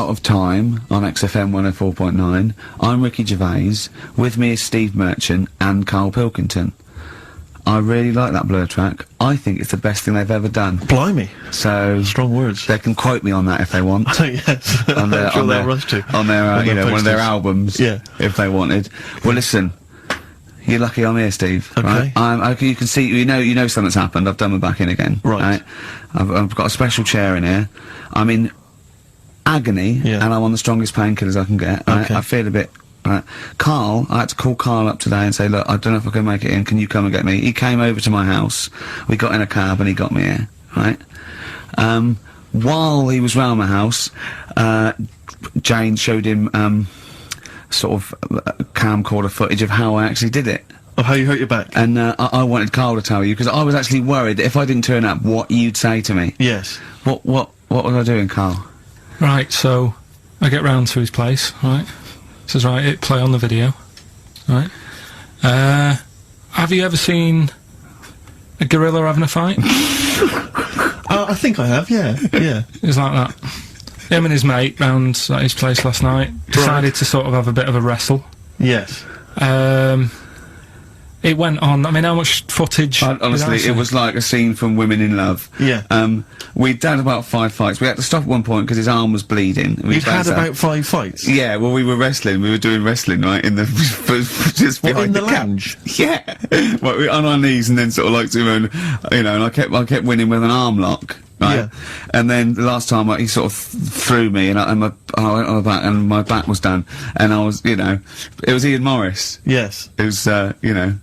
Out of Time on XFM 104.9. I'm Ricky Gervais. With me is Steve Merchant and Karl Pilkington. I really like that Blur track. I think it's the best thing they've ever done. Blimey. So strong words. They can quote me on that if they want. Yes. On their, sure they'll rush to. On their, you know, one of their albums. Yeah. If they wanted. Well, listen. You're lucky I'm here, Steve. Okay. Right? You can see, you know something's happened. I've done my back in again. Right. I've got a special chair in here. I'm in agony, and I'm on the strongest painkillers I can get. Right? Okay. I feel a bit. Right. Karl, I had to call Karl up today and say, look, I don't know if I can make it in, can you come and get me? He came over to my house, we got in a cab and he got me here, right? While he was round my house, Jane showed him, sort of, camcorder footage of how I actually did it. Of how you hurt your back? And, I wanted Karl to tell you, because I was actually worried that if I didn't turn up, what you'd say to me. Yes. What was I doing, Karl? Right, so, I get round to his place, right? Says, right, hit play on the video, right? Have you ever seen a gorilla having a fight? I think I have, yeah. It's like that. Him and his mate round at his place last night decided to sort of have a bit of a wrestle. Yes. It went on, I mean, how much footage? Honestly, it was like a scene from Women in Love. Yeah. We'd done about 5 fights. We had to stop at one point because his arm was bleeding. You'd had about 5 fights? Yeah, well, we were wrestling. We were doing wrestling, right, in the... just behind in the lounge? Yeah. Well, we were on our knees and then sort of like doing, you know, and I kept winning with an arm lock. Right, yeah. And then the last time he sort of threw me, and I went on the back, and my back was done, and I was, you know, it was Ian Morris. Yes. It was, you know.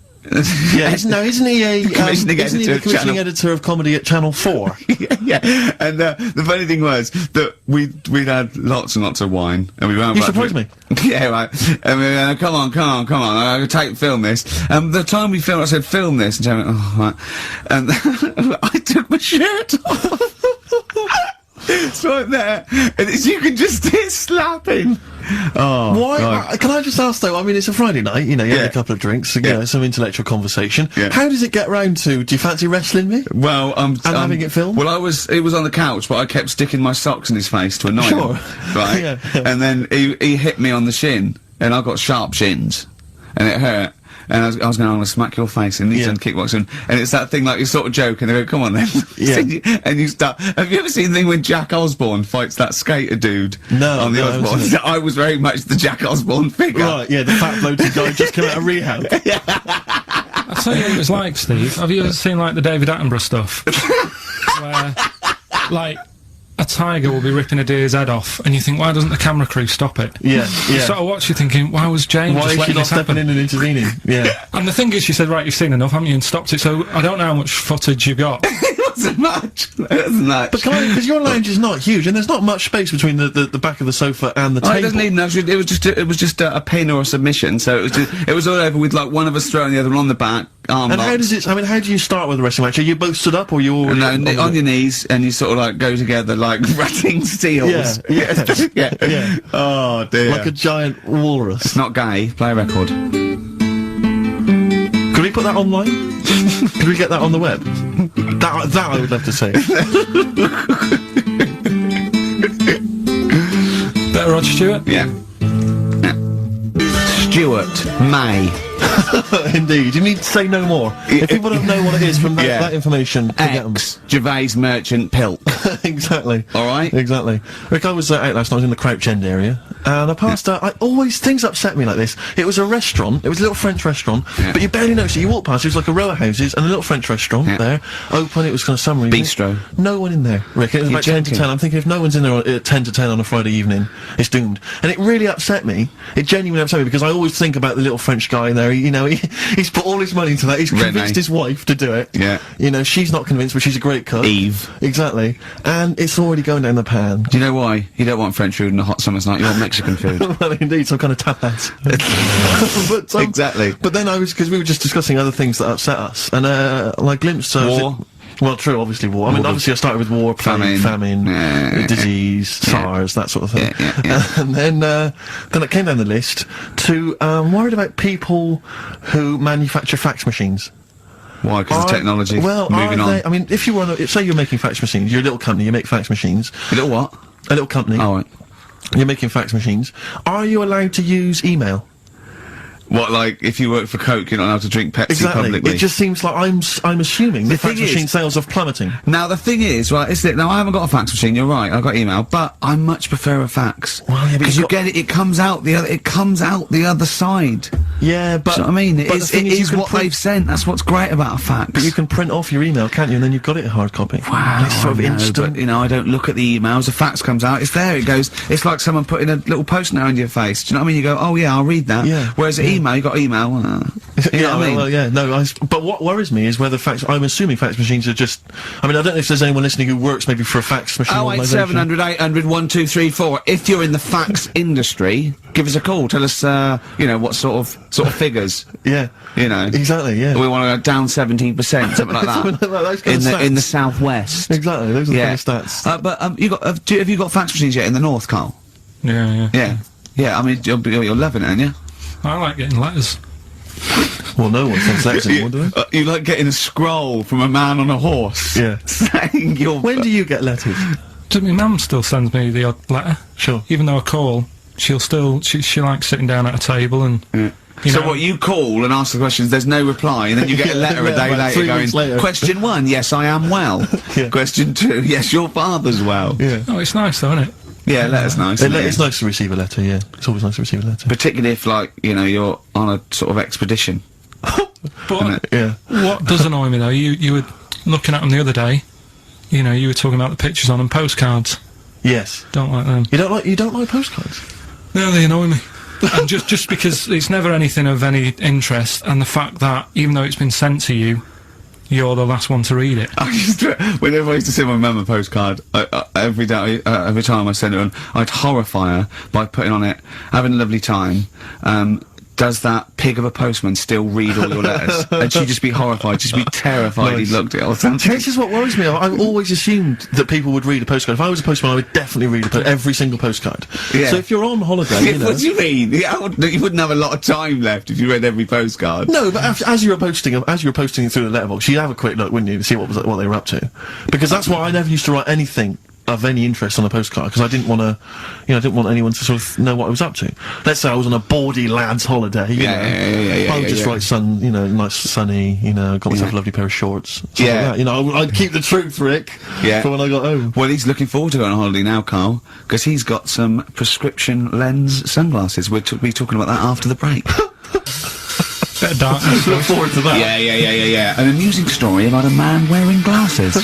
Yeah, isn't he a commissioning commissioning editor of comedy at Channel 4? yeah. And the funny thing was that we'd had lots and lots of wine, and we went. You surprised me. Yeah, right. And we went, come on. I film this. The time we filmed, I said, film this, and Jane went, oh, right. And I took my shirt off. It's right there, and you can just hear slapping. Oh, why? Can I just ask though? I mean, it's a Friday night. You know, you had a couple of drinks, you know, some intellectual conversation. Yeah. How does it get round to? Do you fancy wrestling me? Well, and having it filmed. Well, it was on the couch, but I kept sticking my socks in his face to annoy him. Right. Yeah. And then he hit me on the shin, and I got sharp shins, and it hurt. And I was going, I'm going to smack your face, and he's done kickboxing. And it's that thing, like, you sort of joke, and they go, come on then. Yeah. And you start, have you ever seen the thing when Jack Osborne fights that skater dude? No, on the Osborne? I was very much the Jack Osborne figure. Right, yeah, the fat bloated guy just come out of rehab. I'll tell you what it was like, Steve. Have you ever seen, like, the David Attenborough stuff? Where, like, a tiger will be ripping a deer's head off, and you think, why doesn't the camera crew stop it? Yeah. You sort of watch, you're thinking, why was Jane just letting this happen? Why is she not stepping in and intervening? Yeah. And the thing is, she said, right, you've seen enough, haven't you, and stopped it, so I don't know how much footage you've got. It wasn't much. It wasn't much. But because your lounge is not huge, and there's not much space between the back of the sofa and the table. It doesn't need enough. It was just a pin or a submission. So it was all over with like one of us throwing the other one on the back. And how does it? I mean, how do you start with a wrestling match? Are you both stood up, or you all on your knees, and you sort of like go together like ratting steels? Yeah. Oh dear. Like a giant walrus. It's not gay. Play a record. Could we put that online? Could we get that on the web? That I would love to see. Better Rod Stewart? Yeah. Stuart May. Indeed. You need to say no more. If people don't know what it is from that information, forget them. Gervais Merchant Pilk. Exactly. Alright? Exactly. Rick, I was out last night, I was in the Crouch End area, and I passed things upset me like this. It was a restaurant, it was a little French restaurant, but you barely noticed it. You walk past, it was like a row of houses, and a little French restaurant there, open, it was kind of summer evening. Bistro. No one in there, Rick. It was about 10 to 10. I'm thinking if no one's in there at 10 to 10 on a Friday evening, it's doomed. And it really upset me. It genuinely upset me, because I always think about the little French guy in there, you know, he's put all his money into that, he's convinced his wife to do it. Yeah. You know, she's not convinced, but she's a great cook. Eve. Exactly. And it's already going down the pan. Do you know why? You don't want French food on a hot summer's night, you want Mexican food. Well, indeed, some kind of tapas. But, exactly. But then because we were just discussing other things that upset us, and like glimpsed war. Well, true, obviously war. I mean, obviously I started with war, famine, disease, SARS, that sort of thing. And then it came down the list to, worried about people who manufacture fax machines. Why? Because of technology. Well, moving on. I mean, if you want to, say you're making fax machines, you're a little company, you make fax machines. A little what? A little company. Oh, right. You're making fax machines. Are you allowed to use email? What, like, if you work for Coke, you're not allowed to drink Pepsi publicly? It just seems like I'm assuming the fax machine sales are plummeting. Now, the thing is, right, now I haven't got a fax machine, you're right, I've got email, but I much prefer a fax. Well, yeah, because you get it comes out the other side. Yeah, but... Do you know what I mean? It is what they've sent, that's what's great about a fax. But you can print off your email, can't you, and then you've got it in hard copy. Wow, it's sort of instant. But, you know, I don't look at the emails, a fax comes out, it's there, it goes, it's like someone putting a little post-it note on your face, do you know what I mean? You go, oh yeah, I'll read that. Yeah. Whereas email, you got email, you know what I mean? Well, yeah, no, but what worries me is whether I'm assuming fax machines are just, I mean, I don't know if there's anyone listening who works maybe for a fax machine organisation. 08700 800 1234. If you're in the fax industry, give us a call, tell us, you know, what sort of figures. Yeah. You know. Exactly, yeah. We want to go down 17%, something like that. In the southwest. Exactly, those are the kind of stats. But, have you got fax machines yet in the north, Carl? Yeah. Yeah, I mean, you're loving it, aren't you? I like getting letters. Well, no one sends letters anymore, do they? You like getting a scroll from a man on a horse. Yeah. Saying you're... When do you get letters? My mum still sends me the odd letter. Sure. Even though I call, she'll still, she likes sitting down at a table and... Yeah. So what, you call and ask the questions, there's no reply, and then you get a letter a day later going, question 1, yes, I am well. Yeah. Question 2, yes, your father's well. Yeah. Oh, it's nice though, isn't it? Yeah, letter's nice. It's nice to receive a letter, yeah. It's always nice to receive a letter. Particularly if, like, you know, you're on a sort of expedition. But, yeah. What does annoy me though, you were looking at them the other day, you know, you were talking about the pictures on them, postcards. Yes. Don't like them. You don't like postcards? No, they annoy me. And just because it's never anything of any interest, and the fact that, even though it's been sent to you, you're the last one to read it. Whenever I used to send my mum a postcard, every time I sent it on, I'd horrify her by putting on it, having a lovely time, does that pig of a postman still read all your letters? And she'd just be horrified, just be terrified he'd looked at it all the time. This is what worries me. I always assumed that people would read a postcard. If I was a postman, I would definitely read every single postcard. Yeah. So if you're on holiday, you know... What do you mean? You wouldn't have a lot of time left if you read every postcard. No, but as you were posting through the letterbox, you'd have a quick look, wouldn't you, to see what they were up to? Because that's why I never used to write anything of any interest on a postcard, because I didn't want to, you know, I didn't want anyone to sort of know what I was up to. Let's say I was on a bawdy lad's holiday, you know, I would just write you know, nice sunny, you know, got myself a lovely pair of shorts, like that. You know, I'd keep the truth, Rick, for when I got home. Well, he's looking forward to going on holiday now, Carl, because he's got some prescription lens sunglasses. We'll be talking about that after the break. Bit of darkness. Look forward to that. Yeah. An amusing story about a man wearing glasses.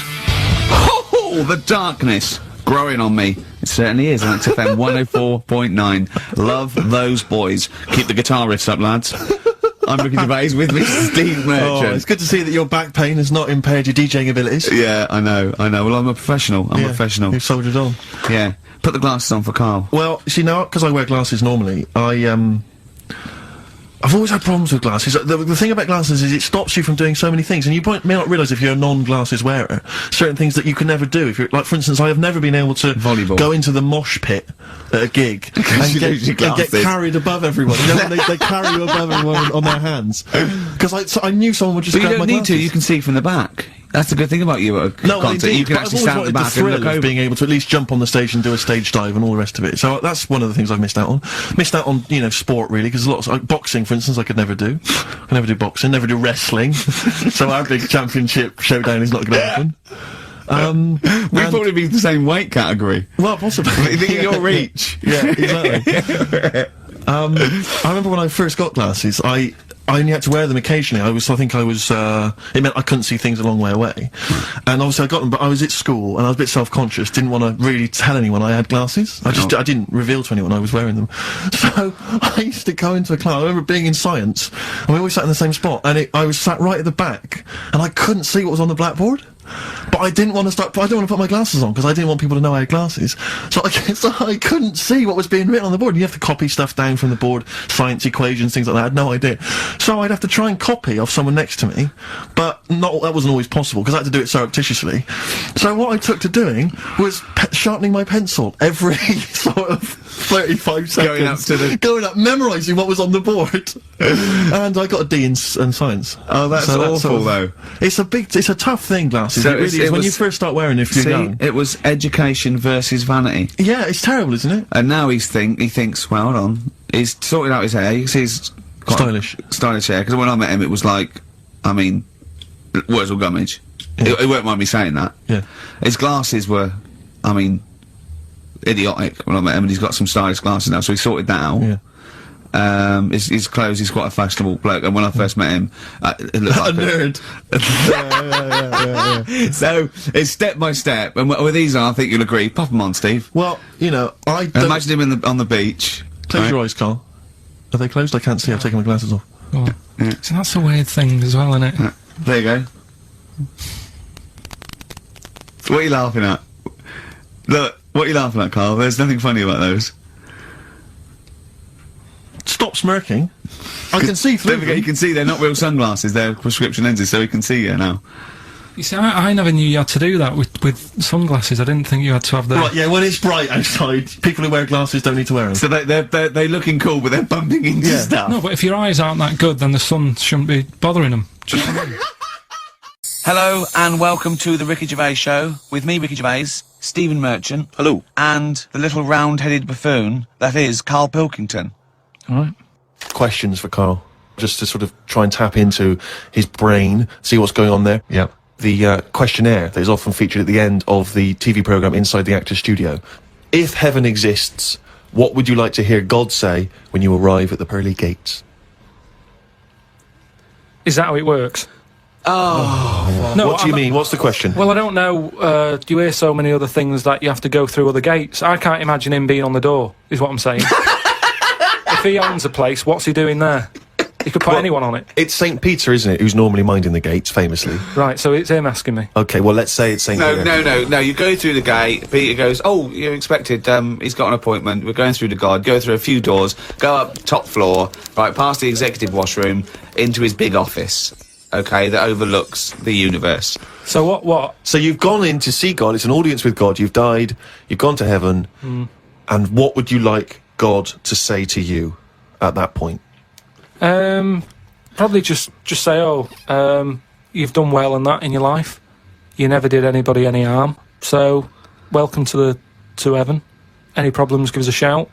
Oh, the darkness growing on me. It certainly is. On XFM 104.9. Love those boys. Keep the guitar riffs up, lads. I'm looking at he's with me, Steve Merchant. Oh, it's good to see that your back pain has not impaired your DJing abilities. Yeah, I know. Well, I'm a professional. I'm a professional. You've soldiered on. Yeah. Put the glasses on for Karl. Well, see, now, because I wear glasses normally, I've always had problems with glasses. The thing about glasses is it stops you from doing so many things, and you may not realise if you're a non-glasses wearer, certain things that you can never do. If you're, like, for instance, I have never been able to go into the mosh pit at a gig and get carried above everyone. You know, when they carry you above everyone on their hands. Because I knew someone would just grab my glasses. But you don't need to, you can see from the back. That's the good thing about you at a concert. Indeed, you can actually stand at the back and look over. Being able to at least jump on the stage and do a stage dive and all the rest of it. So that's one of the things I've missed out on. Missed out on, you know, sport really, because lots like boxing, for instance, I could never do. I never do boxing, never do wrestling. So our big championship showdown is not going to happen. We'd probably be the same weight category. Well, possibly. In your reach. Yeah, exactly. I remember when I first got glasses, I only had to wear them occasionally. I think I was, it meant I couldn't see things a long way away. And obviously I got them, but I was at school, and I was a bit self-conscious, didn't want to really tell anyone I had glasses. I didn't reveal to anyone I was wearing them. So, I used to go into a class, I remember being in science, and we always sat in the same spot, and I was sat right at the back, and I couldn't see what was on the blackboard. But I didn't want to put my glasses on, because I didn't want people to know I had glasses. So I couldn't see what was being written on the board. You have to copy stuff down from the board, science equations, things like that. I had no idea. So I'd have to try and copy off someone next to me, but that wasn't always possible, because I had to do it surreptitiously. So what I took to doing was sharpening my pencil every sort of 35 seconds. Going up, memorising what was on the board. And I got a D in science. Oh, that's awful, though. It's a tough thing, glasses. So it really is. When you first start wearing it, if you're young. It was education versus vanity. Yeah, it's terrible, isn't it? And now he thinks, well, hold on. He's sorted out his hair. You can see he's stylish hair. Because when I met him, it was like, I mean, Wurzel Gummidge. Yeah. He won't mind me saying that. Yeah. His glasses were, I mean, idiotic when I met him, and he's got some stylish glasses now, so he sorted that out. Yeah. His clothes, he's quite a fashionable bloke, and when I first met him, it looked like a nerd. Yeah. So, it's step by step, and with these on, I think you'll agree. Pop them on, Steve. Well, you know, imagine him on the beach. Close your eyes, Carl. Are they closed? I can't see, I've taken my glasses off. Oh. Yeah. So that's a weird thing as well, isn't it? Yeah. There you go. What are you laughing at? Look, what are you laughing at, Karl? There's nothing funny about those. Stop smirking. I can see through Don't forget, you can see they're not real sunglasses, they're prescription lenses, so you can see you now. You see, I never knew you had to do that with sunglasses. I didn't think you had to have the... Right, yeah, when it's bright outside, people who wear glasses don't need to wear them. So they're looking cool, but they're bumping into stuff. No, but if your eyes aren't that good, then the sun shouldn't be bothering them. Hello, and welcome to the Ricky Gervais Show, with me, Ricky Gervais, Stephen Merchant. Hello. And the little round-headed buffoon, that is, Karl Pilkington. Alright. Questions for Karl, just to sort of try and tap into his brain, see what's going on there. Yeah. The questionnaire that is often featured at the end of the TV programme Inside the Actor's Studio. If heaven exists, what would you like to hear God say when you arrive at the pearly gates? Is that how it works? Oh. No, what do you mean? What's the question? Well, I don't know. Do you hear so many other things that you have to go through other gates? I can't imagine him being on the door, is what I'm saying. If he owns a place, what's he doing there? He could put anyone on it. It's St. Peter, isn't it, who's normally minding the gates, famously. Right, so it's him asking me. Okay, well, let's say it's St. Peter. No, you go through the gate, Peter goes, oh, you're expected, he's got an appointment, we're going through the guard, go through a few doors, go up top floor, right, past the executive washroom, into his big office, okay, that overlooks the universe. So what? So you've gone in to see God, it's an audience with God, you've died, you've gone to heaven, and what would you like God to say to you at that point? Probably just say, you've done well and that in your life. You never did anybody any harm. So, welcome to heaven. Any problems, give us a shout.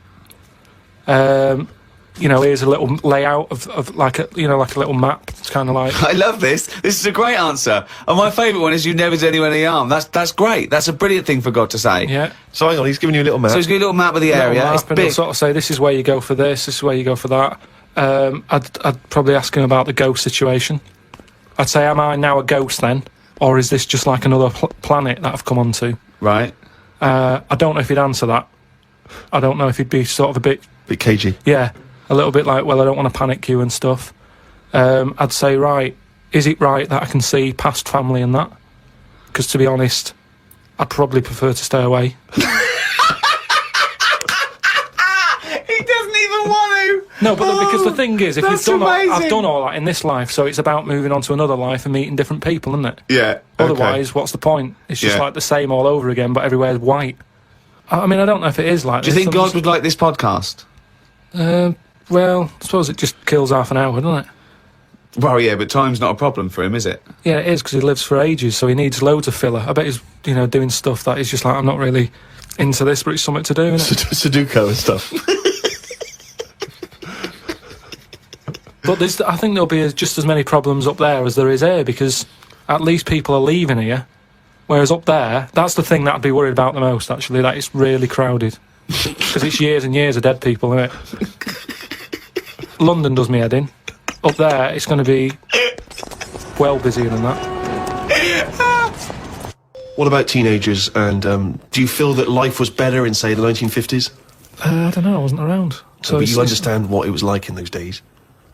You know, here's a little layout of like a little map. It's kind of like... I love this. This is a great answer. And my favourite one is you never did anyone any harm. That's great. That's a brilliant thing for God to say. Yeah. So hang on, he's giving you a little map. So he's giving you a little map of the area. It's big. He'll sort of say, this is where you go for this is where you go for that. I'd probably ask him about the ghost situation. I'd say, am I now a ghost then? Or is this just like another planet that I've come onto? Right. I don't know if he'd answer that. I don't know if he'd be sort of a bit cagey. Yeah. A little bit like, well, I don't want to panic you and stuff. I'd say, right, is it right that I can see past family and that? Because to be honest, I'd probably prefer to stay away. He doesn't even want to! No, but because the thing is, if I've done all that in this life, so it's about moving on to another life and meeting different people, isn't it? Yeah. Otherwise, what's the point? It's just like the same all over again, but everywhere's white. I mean, I don't know if it is like this. Do you think God would like this podcast? Well, I suppose it just kills half an hour, doesn't it? Well, yeah, but time's not a problem for him, is it? Yeah, it is, because he lives for ages, so he needs loads of filler. I bet he's, doing stuff that he's just like, I'm not really into this, but it's something to do, isn't it? Sudoku and stuff. But I think there'll be just as many problems up there as there is here, because at least people are leaving here, whereas up there, that's the thing that I'd be worried about the most, actually, that it's really crowded. Because it's years and years of dead people, isn't it? London does me head in. Up there, it's going to be well busier than that. What about teenagers, and do you feel that life was better in, say, the 1950s? I don't know, I wasn't around. So but you understand what it was like in those days?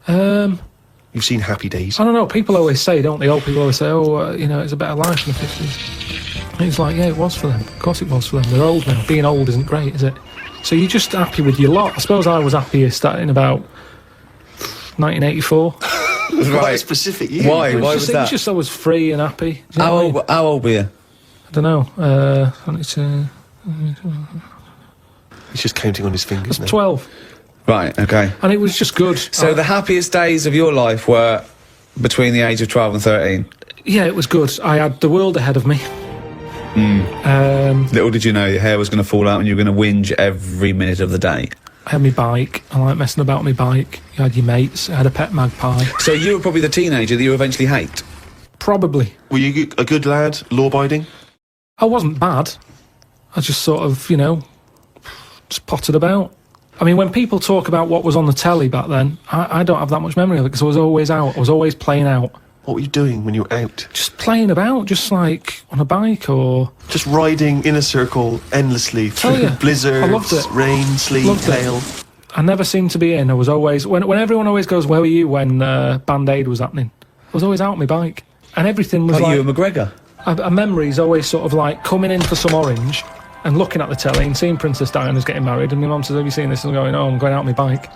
You've seen Happy Days. I don't know, people always say, don't they? Old people always say, it's a better life in the 50s. And it's like, yeah, it was for them. Of course it was for them. They're old now. Being old isn't great, is it? So you're just happy with your lot. I suppose I was happiest in about 1984. Right, specific year. Why? Why was that? It was just I was free and happy. How old were you? I don't know. He's just counting on his fingers now. 12. Right, okay. And it was just good. So the happiest days of your life were between the age of 12 and 13? Yeah, it was good. I had the world ahead of me. Little did you know your hair was going to fall out and you were going to whinge every minute of the day. I had my bike. I like messing about my bike. You had your mates. I had a pet magpie. So you were probably the teenager that you eventually hate? Probably. Were you a good lad, law-abiding? I wasn't bad. I just sort of, just potted about. I mean, when people talk about what was on the telly back then, I don't have that much memory of it because I was always out. I was always playing out. What were you doing when you were out? Just playing about, just like on a bike or... Just riding in a circle endlessly through blizzards, I loved it. rain, sleet, hail. I never seemed to be in. I was always... When everyone always goes, where were you when Band-Aid was happening? I was always out on my bike. And everything was like... you and McGregor? A memory's always sort of like coming in for some orange and looking at the telly and seeing Princess Diana's getting married, and my mum says, have you seen this? And I'm going, oh, I'm going out on my bike.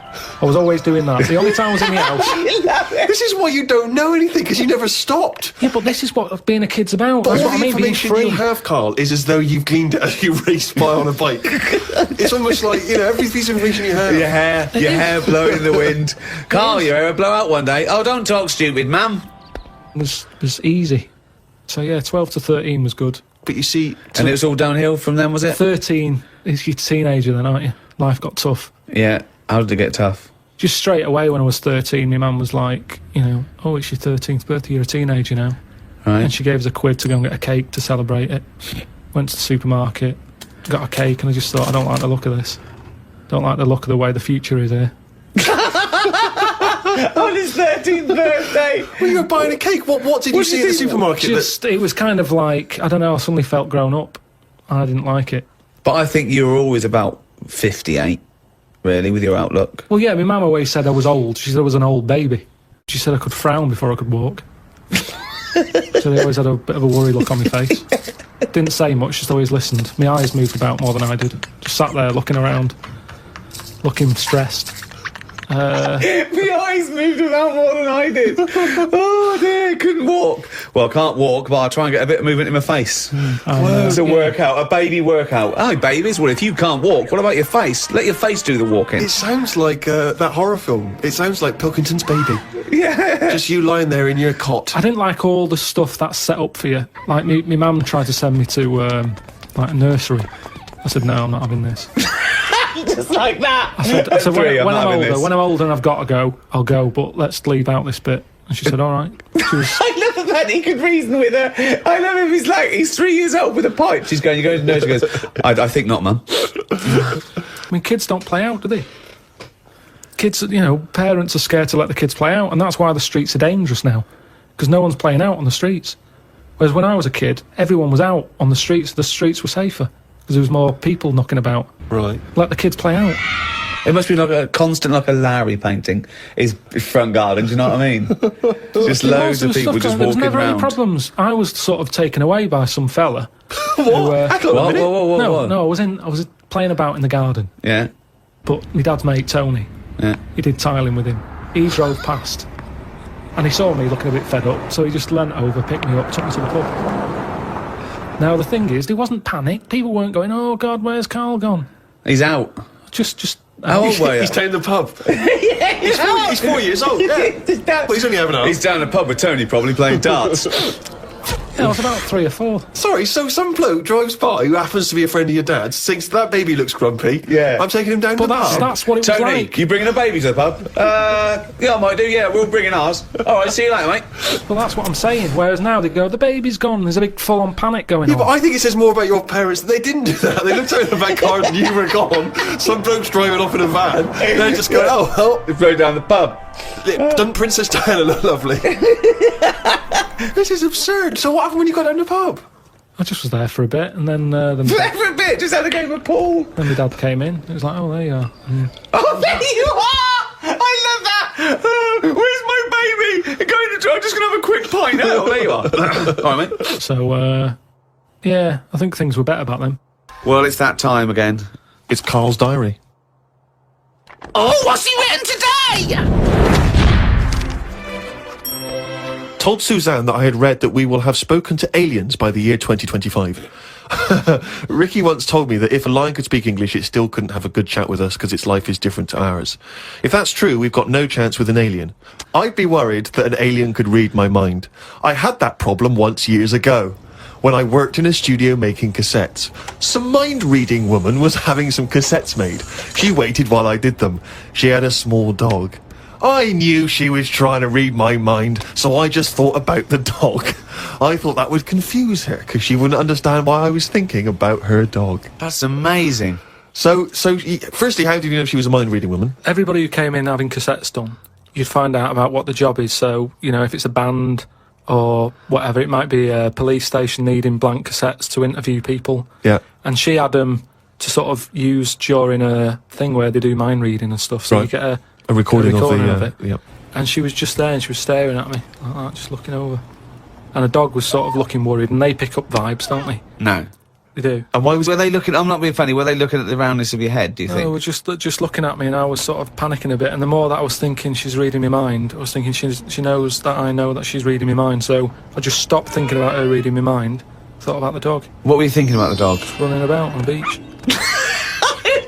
I was always doing that. The only time I was in the house... This is why you don't know anything, because you never stopped. Yeah, but this is what being a kid's about. But That's all what the I mean, being information free. you have, Karl, is as though you've gleaned it as you raced by on a bike. It's almost like, every piece of information you have. Your hair blowing in the wind. Karl, your hair will blow out one day. Oh, don't talk stupid, ma'am. It was easy. So yeah, 12 to 13 was good. But you see... And it was all downhill from then, was it? 13 is your teenager then, aren't you? Life got tough. Yeah. How did it get tough? Just straight away when I was 13, my mum was like, oh, it's your 13th birthday, you're a teenager now. Right. And she gave us a quid to go and get a cake to celebrate it. Went to the supermarket, got a cake, and I just thought, I don't like the look of this. Don't like the look of the way the future is here. On his 13th birthday! Well, you were buying a cake. What did you see at the supermarket? It was kind of like, I don't know, I suddenly felt grown up. I didn't like it. But I think you were always about 58, really, with your outlook. Well, yeah, my mum always said I was old. She said I was an old baby. She said I could frown before I could walk. So they always had a bit of a worry look on my face. Didn't say much, just always listened. My eyes moved about more than I did. Just sat there looking around, looking stressed. My eyes moved about more than I did. Oh dear, couldn't walk. Well, I can't walk, but I'll try and get a bit of movement in my face. It's a workout, a baby workout. Oh, babies, well, if you can't walk, what about your face? Let your face do the walking. It sounds like that horror film. It sounds like Pilkington's Baby. Yeah. Just you lying there in your cot. I didn't like all the stuff that's set up for you. Like, my mum tried to send me to, like, a nursery. I said, no, I'm not having this. Just like that. I said when I'm older and I've got to go, I'll go, but let's leave out this bit. And she said, all right. I love that he could reason with her. I love him. He's 3 years old with a pipe. She's going, you're going to nursery. She goes, I think not, Mum. I mean, kids don't play out, do they? Kids, parents are scared to let the kids play out, and that's why the streets are dangerous now, because no one's playing out on the streets. Whereas when I was a kid, everyone was out on the streets were safer, because there was more people knocking about. Right. Let the kids play out. It must be like a constant, like a Larry painting, his front garden, do you know what I mean? Just loads of people just walking around. There was never any problems. I was sort of taken away by some fella. What? Whoa. No, I was playing about in the garden. Yeah. But my dad's mate, Tony, he did tiling with him. He drove past, and he saw me looking a bit fed up, so he just leant over, picked me up, took me to the pub. Now, the thing is, there wasn't panic. People weren't going, oh, God, where's Karl gone? He's out. Just... How old were you? He's down the pub. He's 4 years old, yeah. Well, he's only having a... He's down the pub with Tony, probably playing darts. Yeah, I was about 3 or 4. Sorry, so some bloke drives by who happens to be a friend of your dad's, thinks that baby looks grumpy. Yeah. I'm taking him down to the pub. That's what it was Tony, like. you bringing a baby to the pub? Yeah, I might do, yeah, we're bringing ours. All right, see you later, mate. Well, that's what I'm saying. Whereas now they go, the baby's gone. There's a big full-on panic going on. But I think it says more about your parents that they didn't do that. They looked out in the back car and you were gone. Some bloke's driving off in a van. They just go, oh, well. They rode down the pub. Doesn't Princess Diana look lovely? This is absurd. So what happened when you got down the pub? I just was there for a bit, and then... For a bit, just had a game of pool. Then my dad came in. It was like, oh, there you are. Oh, there you are! I love that! Where's my baby? I'm just going to have a quick pint. Oh, there you are. All right, mate. So, yeah, I think things were better back then. Well, it's that time again. It's Karl's diary. Oh, what's he written today? Told Suzanne that I had read that we will have spoken to aliens by the year 2025. Ricky once told me that if a lion could speak English, it still couldn't have a good chat with us because its life is different to ours. If that's true, we've got no chance with an alien. I'd be worried that an alien could read my mind. I had that problem once years ago, when I worked in a studio making cassettes. Some mind-reading woman was having some cassettes made. She waited while I did them. She had a small dog. I knew she was trying to read my mind, so I just thought about the dog. I thought that would confuse her, because she wouldn't understand why I was thinking about her dog. That's amazing. So, firstly, how did you know she was a mind-reading woman? Everybody who came in having cassettes done, you'd find out about what the job is. So, you know, if it's a band or whatever, it might be a police station needing blank cassettes to interview people. Yeah. And she had them to sort of use during a thing where they do mind reading and stuff. So you get a recording of it. Yep. And she was just there and she was staring at me like that, just looking over. And a dog was sort of looking worried, and they pick up vibes, don't they? No. They do. And were they looking, I'm not being funny, were they looking at the roundness of your head, do you think? They were just looking at me, and I was sort of panicking a bit, and the more that I was thinking she's reading my mind, I was thinking she knows that I know that she's reading my mind, so I just stopped thinking about her reading my mind, thought about the dog. What were you thinking about the dog? Just running about on the beach.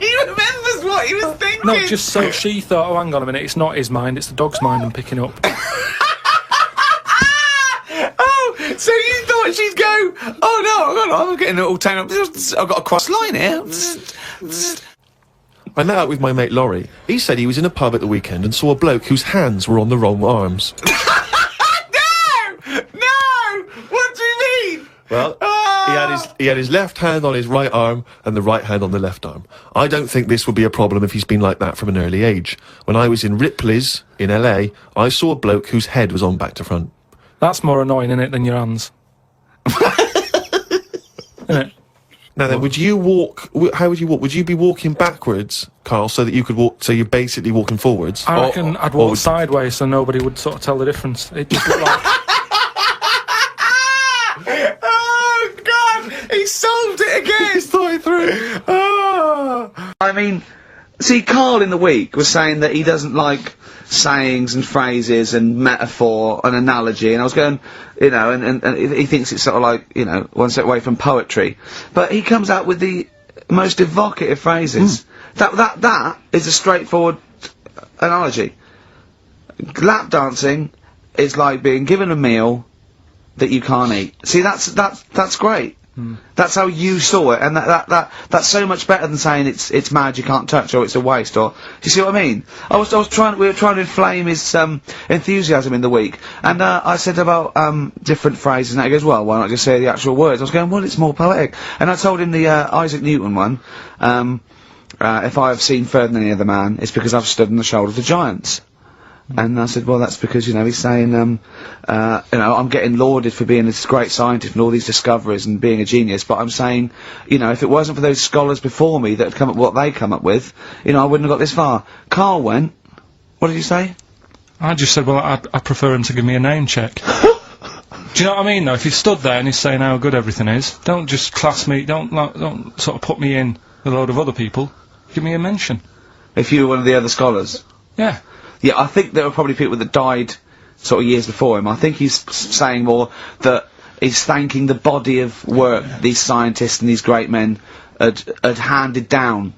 He remembers what he was thinking! No, just so she thought, oh, hang on a minute, it's not his mind, it's the dog's mind I'm picking up. So you thought she'd go, oh no, I'm getting all tamed up. I've got a cross line here. I met up with my mate Laurie. He said he was in a pub at the weekend and saw a bloke whose hands were on the wrong arms. No! What do you mean? Well, he had his left hand on his right arm and the right hand on the left arm. I don't think this would be a problem if he's been like that from an early age. When I was in Ripley's in LA, I saw a bloke whose head was on back to front. That's more annoying, innit, than your hands. Innit? Now then, would you walk, how would you walk? Would you be walking backwards, Karl, so that you could walk, so you're basically walking forwards? I reckon I'd walk sideways so nobody would sort of tell the difference. It just looked like... Oh, God! He solved it again! He's thought it through. Oh. I mean, see, Karl in the week was saying that he doesn't like sayings and phrases and metaphor and analogy, and I was going, you know, and he thinks it's sort of like, you know, one step away from poetry, but he comes out with the most evocative phrases. That is a straightforward analogy. Lap dancing is like being given a meal that you can't eat. See, that's great. That's how you saw it, and that's so much better than saying it's mad you can't touch, or it's a waste, or do you see what I mean? We were trying to inflame his enthusiasm in the week, and I said about different phrases, and he goes, well, why not just say the actual words? I was going, well, it's more poetic, and I told him the Isaac Newton one. If I have seen further than any other man, it's because I've stood on the shoulders of giants. And I said, well, that's because, you know, he's saying, you know, I'm getting lauded for being this great scientist and all these discoveries and being a genius, but I'm saying, you know, if it wasn't for those scholars before me that had come up with what they come up with, you know, I wouldn't have got this far. Karl went, what did you say? I just said, well, I prefer him to give me a name check. Do you know what I mean, though? If he stood there and he's saying how good everything is, don't just class me, don't sort of put me in with a load of other people. Give me a mention. If you were one of the other scholars? Yeah. Yeah, I think there were probably people that died sort of years before him. I think he's saying more that he's thanking the body of work these scientists and these great men had handed down,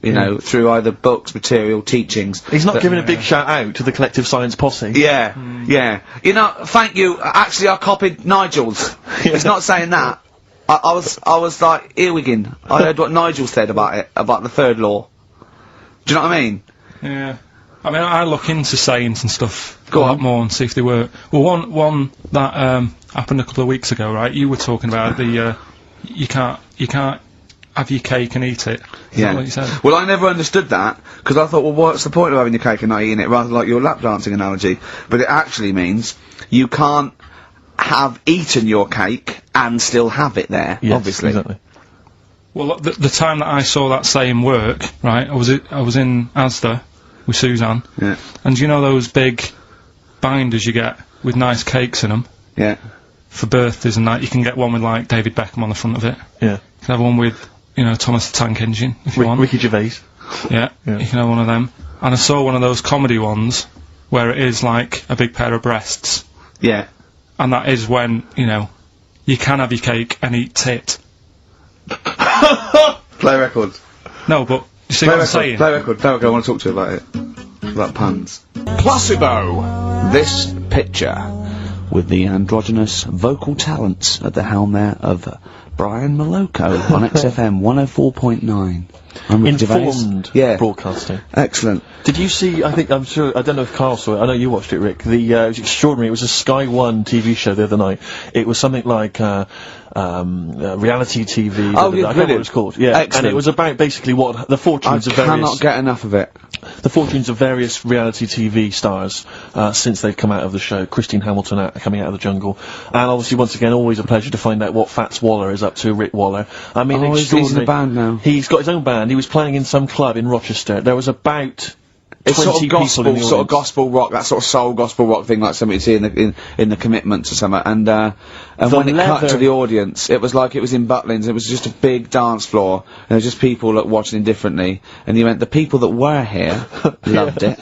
you know, through either books, material, teachings. He's not giving a big shout out to the collective science posse. Yeah, yeah. You know, thank you. Actually, I copied Nigel's. He's not saying that. I was like, earwigging. I heard what Nigel said about it, about the third law. Do you know what I mean? Yeah. I mean, I look into sayings and stuff a Go lot on. more and see if they work. Well, one that happened a couple of weeks ago, right? You were talking about the you can't have your cake and eat it. Is that what you said? Well, I never understood that, because I thought, well, what's the point of having your cake and not eating it, rather like your lap dancing analogy? But it actually means you can't have eaten your cake and still have it there, Yes, obviously. Exactly. Well, the time that I saw that saying work, right? I was in Asda with Suzanne. Yeah. And you know those big binders you get with nice cakes in them? Yeah. For birthdays and that, you can get one with, like, David Beckham on the front of it. Yeah. You can have one with, you know, Thomas the Tank Engine, if you want. Ricky Gervais. Yeah, you can have one of them. And I saw one of those comedy ones where it is like a big pair of breasts. Yeah. And that is when, you know, you can have your cake and eat tit. Play record. No, but you see what I'm saying? Play record. I want to talk to you about it. About puns. Placebo! This picture, with the androgynous vocal talents at the helm there of Brian Moloko on XFM 104.9. Informed broadcasting. Excellent. Did you see, I don't know if Karl saw it, I know you watched it, Rick, it was extraordinary, it was a Sky One TV show the other night. It was something like, reality TV. Oh, I can't remember what it's called. Yeah. Excellent. And it was about basically what the fortunes of various... I cannot get enough of it. The fortunes of various reality TV stars, since they've come out of the show. Christine Hamilton coming out of the jungle. And obviously, once again, always a pleasure to find out what Fats Waller is up to, Rick Waller. I mean, he's in a band now. He's got his own band. He was playing in some club in Rochester. There was about... It's sort of gospel, sort of gospel rock, that sort of soul gospel rock thing, like something you see in the Commitments or something. And when it cut to the audience, it was like it was in Butlins. It was just a big dance floor, and there was just people watching indifferently. And you went, the people that were here loved it.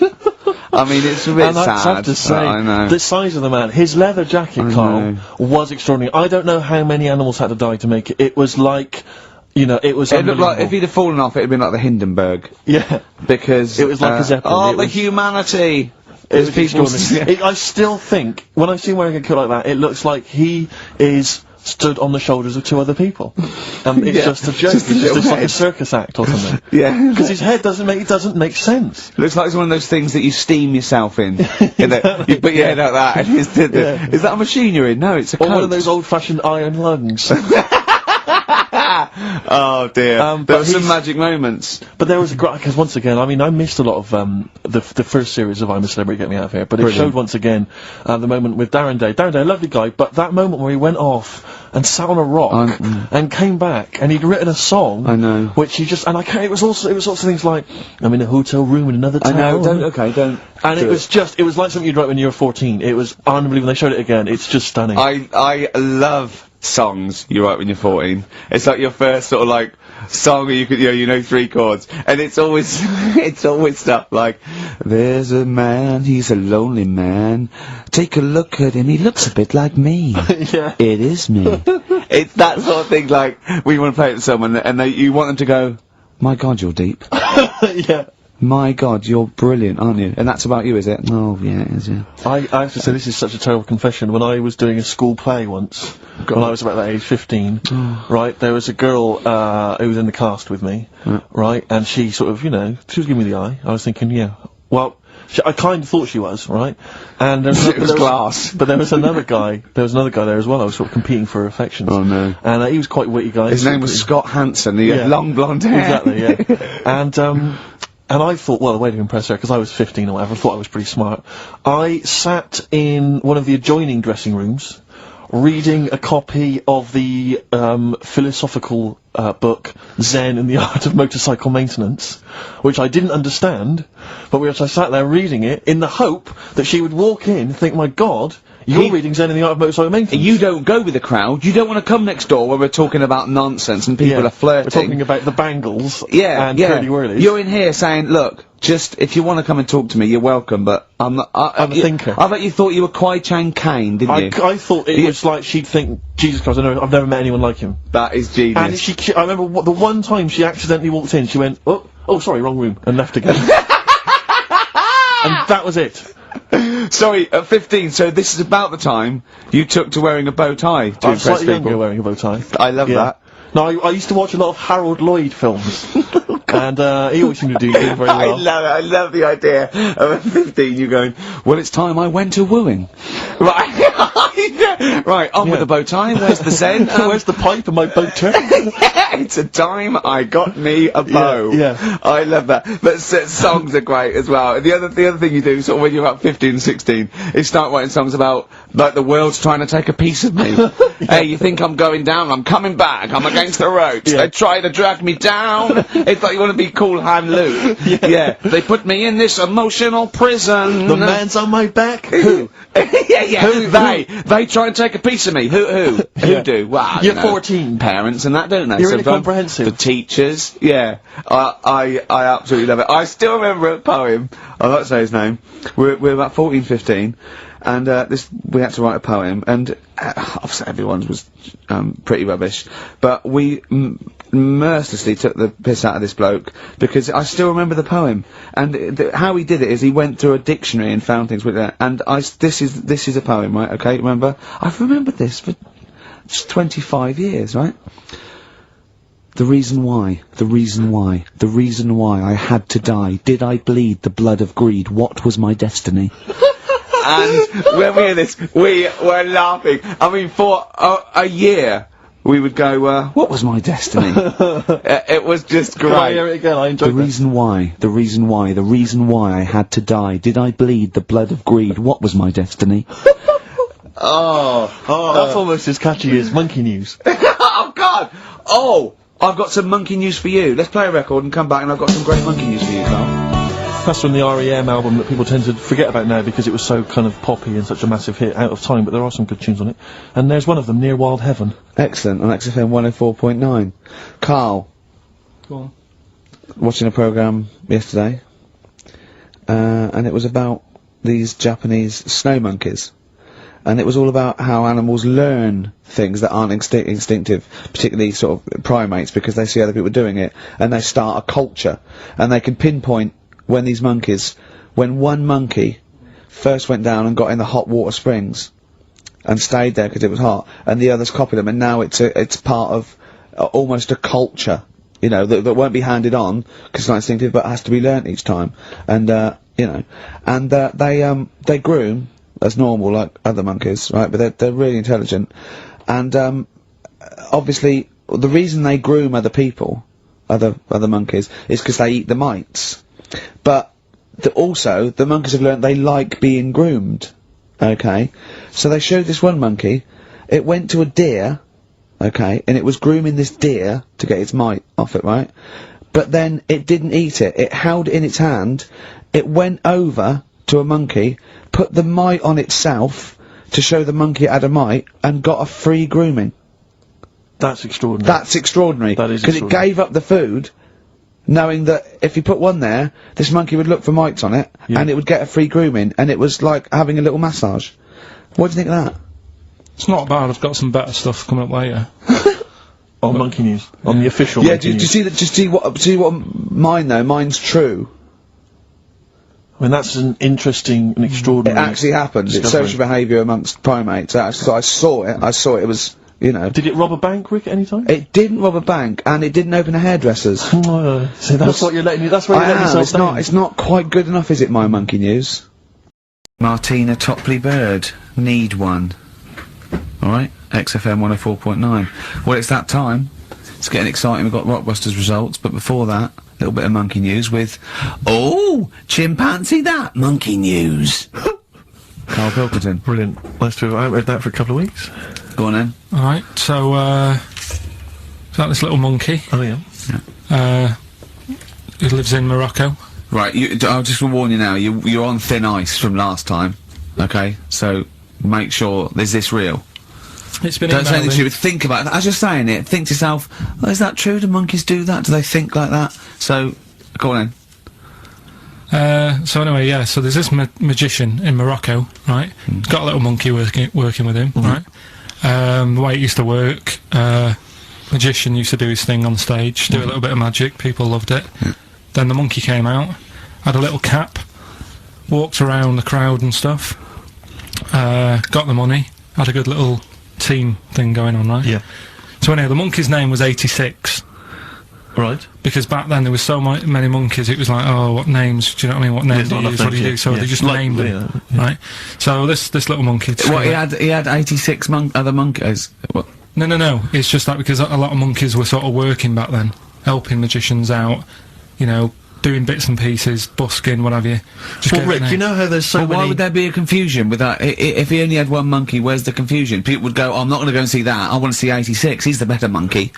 I mean, it's a bit sad. I have to say, I know. the size of the man, his leather jacket, Karl, was extraordinary. I don't know how many animals had to die to make it. It was like... You know, it was. It looked like if he'd have fallen off, it'd been like the Hindenburg. Yeah, because it was like a Zeppelin. Oh, the humanity! It was people. I still think when I see him wearing a coat like that, it looks like he is stood on the shoulders of two other people. It's just a joke. It's just like a circus act or something. Yeah, because his head doesn't make sense. It looks like it's one of those things that you steam yourself in. You put your head out that. And is that a machine you're in? No, it's a coat. Or one of those old-fashioned iron lungs. Oh dear. There were some magic moments. But there was a great, because once again, I mean, I missed a lot of the first series of I'm a Celebrity, Get Me Out of Here, but it showed once again the moment with Darren Day. Darren Day, a lovely guy, but that moment where he went off and sat on a rock and came back and he'd written a song. I know. Which he just, and I can't, it was also things like, I'm in a hotel room in another town. I know, don't. And it was like something you'd write when you were 14. It was unbelievable. When they showed it again, it's just stunning. I love songs you write when you're 14. It's like your first sort of like song where you know 3 chords, and it's always stuff like, there's a man, he's a lonely man, take a look at him, he looks a bit like me. Yeah. It is me. It's that sort of thing, like when you want to play it to someone and you want them to go, my God, you're deep. Yeah. My God, you're brilliant, aren't you? And that's about you, is it? Oh, yeah, it is, yeah. I have to say, this is such a terrible confession. When I was doing a school play once, when I was about that age, 15, right, there was a girl, who was in the cast with me, right, and she sort of, she was giving me the eye. I was thinking, yeah, well, I kind of thought she was, right? And there was glass. But there was another guy there as well. I was sort of competing for affections. Oh, no. And he was quite a witty guy. His name was Scott Hansen. He had long blonde hair. Exactly, yeah. And I thought, well, the way to impress her, because I was 15 or whatever, I thought I was pretty smart. I sat in one of the adjoining dressing rooms, reading a copy of the philosophical book Zen and the Art of Motorcycle Maintenance, which I didn't understand, but which I sat there reading it in the hope that she would walk in and think, my God, you're reading Zen and the Art of Motorcycle Maintenance. You don't go with the crowd. You don't want to come next door where we're talking about nonsense and people are flirting. We're talking about the bangles and curly-whirlies. You're in here saying, look, just, if you want to come and talk to me, you're welcome, but I'm not... I'm a thinker. I bet you thought you were Kwai Chang Caine, didn't you? I thought it was like she'd think, Jesus Christ, I've never met anyone like him. That is genius. And I remember the one time she accidentally walked in, she went, oh, sorry, wrong room, and left again. And that was it. Sorry, at 15, so this is about the time you took to wearing a bow tie to impress slightly people. Younger wearing a bow tie. I love that. No, I used to watch a lot of Harold Lloyd films. And he always seemed to do very well. I love it. I love the idea of at 15 you going, well, it's time I went to wooing. Right. Right, on with the bow tie. Where's the Zen? Where's the pipe and my bow tie? It's a time I got me a bow. Yeah. I love that. But songs are great as well. The other thing you do, sort of when you're about 15 and 16, is start writing songs about, like, the world's trying to take a piece of me. Hey, you think I'm going down? I'm coming back. I'm against the ropes. They try to drag me down. It's like you want to be Cool Hand Luke. Yeah. They put me in this emotional prison. The man's on my back. Who? Who? They try and take a piece of me. Who do? Well, You're 14. Parents and that, don't they? You're really comprehensive. The teachers, yeah. I absolutely love it. I still remember a poem. I'll not say his name. We're about 14, 15, and we had to write a poem, and obviously everyone's was pretty rubbish, but we mercilessly took the piss out of this bloke because I still remember the poem, and how he did it is he went through a dictionary and found things with that. And this is a poem, right? Okay, remember? I've remembered this for 25 years, right? The reason why I had to die. Did I bleed the blood of greed? What was my destiny? And when we hear this, we were laughing. I mean, for a year, we would go, what was my destiny? It was just great. Can I hear it again? I enjoyed the reason why I had to die. Did I bleed the blood of greed? What was my destiny? That's almost as catchy as Monkey News. Oh, God! Oh! I've got some monkey news for you. Let's play a record and come back, and I've got some great monkey news for you, Carl. That's from the R.E.M. album that people tend to forget about now because it was so kind of poppy and such a massive hit out of time, but there are some good tunes on it. And there's one of them, Near Wild Heaven. Excellent, on XFM 104.9. Carl. Go on. Watching a programme yesterday, and it was about these Japanese snow monkeys. And it was all about how animals learn things that aren't instinctive, particularly sort of primates, because they see other people doing it, and they start a culture. And they can pinpoint when one monkey first went down and got in the hot water springs, and stayed there because it was hot, and the others copied them, and now it's part of almost a culture, you know, that won't be handed on, because it's not instinctive, but has to be learnt each time. And, you know, and they groom as normal, like other monkeys, right? But they're really intelligent, and obviously the reason they groom other people, other monkeys, is because they eat the mites. But also the monkeys have learned they like being groomed. Okay, so they showed this one monkey. It went to a deer, okay, and it was grooming this deer to get its mite off it, right? But then it didn't eat it. It held it in its hand. It went over to a monkey, put the mite on itself to show the monkey it had a mite, and got a free grooming. That's extraordinary. That's extraordinary. That is because it gave up the food, knowing that if you put one there, this monkey would look for mites on it, and it would get a free grooming, and it was like having a little massage. What do you think of that? It's not bad. I've got some better stuff coming up later. On Monkey News, on the official. Yeah, Monkey do you see that? Just see what mine though. Mine's true. I mean, that's an interesting and extraordinary. It actually happened. It's social behaviour amongst primates. So I saw it. It was, you know. Did it rob a bank, Rick, at any time? It didn't rob a bank, and it didn't open a hairdresser's. So that's what you're letting. That's where you're letting yourself down. It's not quite good enough, is it? My monkey news. Martina Topley Bird, need one. All right, XFM 104.9. Well, it's that time. It's getting exciting. We've got Rockbusters results, but before that, a little bit of monkey news with, chimpanzee that monkey news. Karl Pilkington. Brilliant. I haven't read that for a couple of weeks. Go on then. Alright, so, is that this little monkey? Oh, yeah. Who lives in Morocco. Right, I'll just warn you now, you're on thin ice from last time, okay? So, make sure, is this real? It's been Don't say anything stupid, think about it. As you're saying it, think to yourself, is that true? Do monkeys do that? Do they think like that? So, go on then. So anyway, yeah, so there's this magician in Morocco, right? He's got a little monkey working with him, right? The way it used to work, magician used to do his thing on stage, do a little bit of magic, people loved it. Then the monkey came out, had a little cap, walked around the crowd and stuff, got the money, had a good little team thing going on, right? Yeah. So anyway, the monkey's name was 86. Right. Because back then there was so many monkeys, it was like, oh, what names, do you know what I mean, what names do you use, what do you do, so they just named them, right? So this little monkey... What, he had 86 other monkeys? What? No, it's just that because a lot of monkeys were sort of working back then, helping magicians out, you know, doing bits and pieces, busking, what have you. Well, Rick, you know how there's so many... Why would there be a confusion with that? If he only had one monkey, where's the confusion? People would go, I'm not going to go and see that, I want to see 86, he's the better monkey.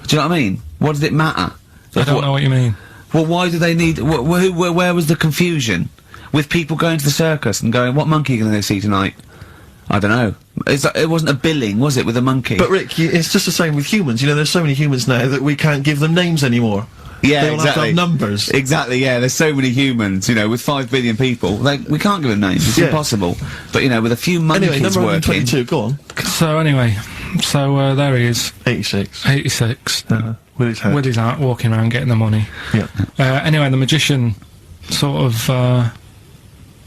Do you know what I mean? What does it matter? I don't know what you mean. Well, why do they need... where was the confusion? With people going to the circus and going, what monkey are you going to see tonight? I don't know. It wasn't a billing, was it, with a monkey? But Rick, it's just the same with humans. You know, there's so many humans now that we can't give them names anymore. Yeah, they all exactly. have to have numbers. Exactly, yeah. There's so many humans, you know, with 5 billion people. We can't give them names. It's impossible. But, you know, with a few monkeys anyway, number working... 122, go on. So, anyway, there he is. 86. 86. With his hat. With his hat, walking around getting the money. Yeah. Anyway, the magician sort of,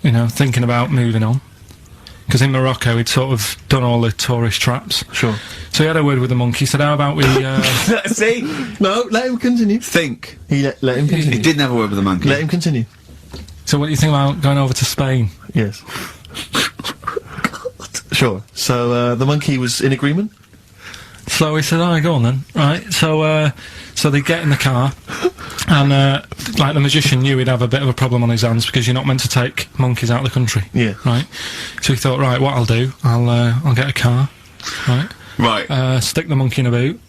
you know, thinking about moving on. Because in Morocco, he'd sort of done all the tourist traps. Sure. So he had a word with the monkey, said, how about we, See? No, let him continue. Think. Let him continue. He didn't have a word with the monkey. Let him continue. So what do you think about going over to Spain? Yes. Sure. So, the monkey was in agreement? So he said, go on then. Right, so they get in the car, and, like, the magician knew he'd have a bit of a problem on his hands, because you're not meant to take monkeys out of the country. Yeah. Right? So he thought, right, what I'll do, I'll get a car, right? Right. Stick the monkey in a boot,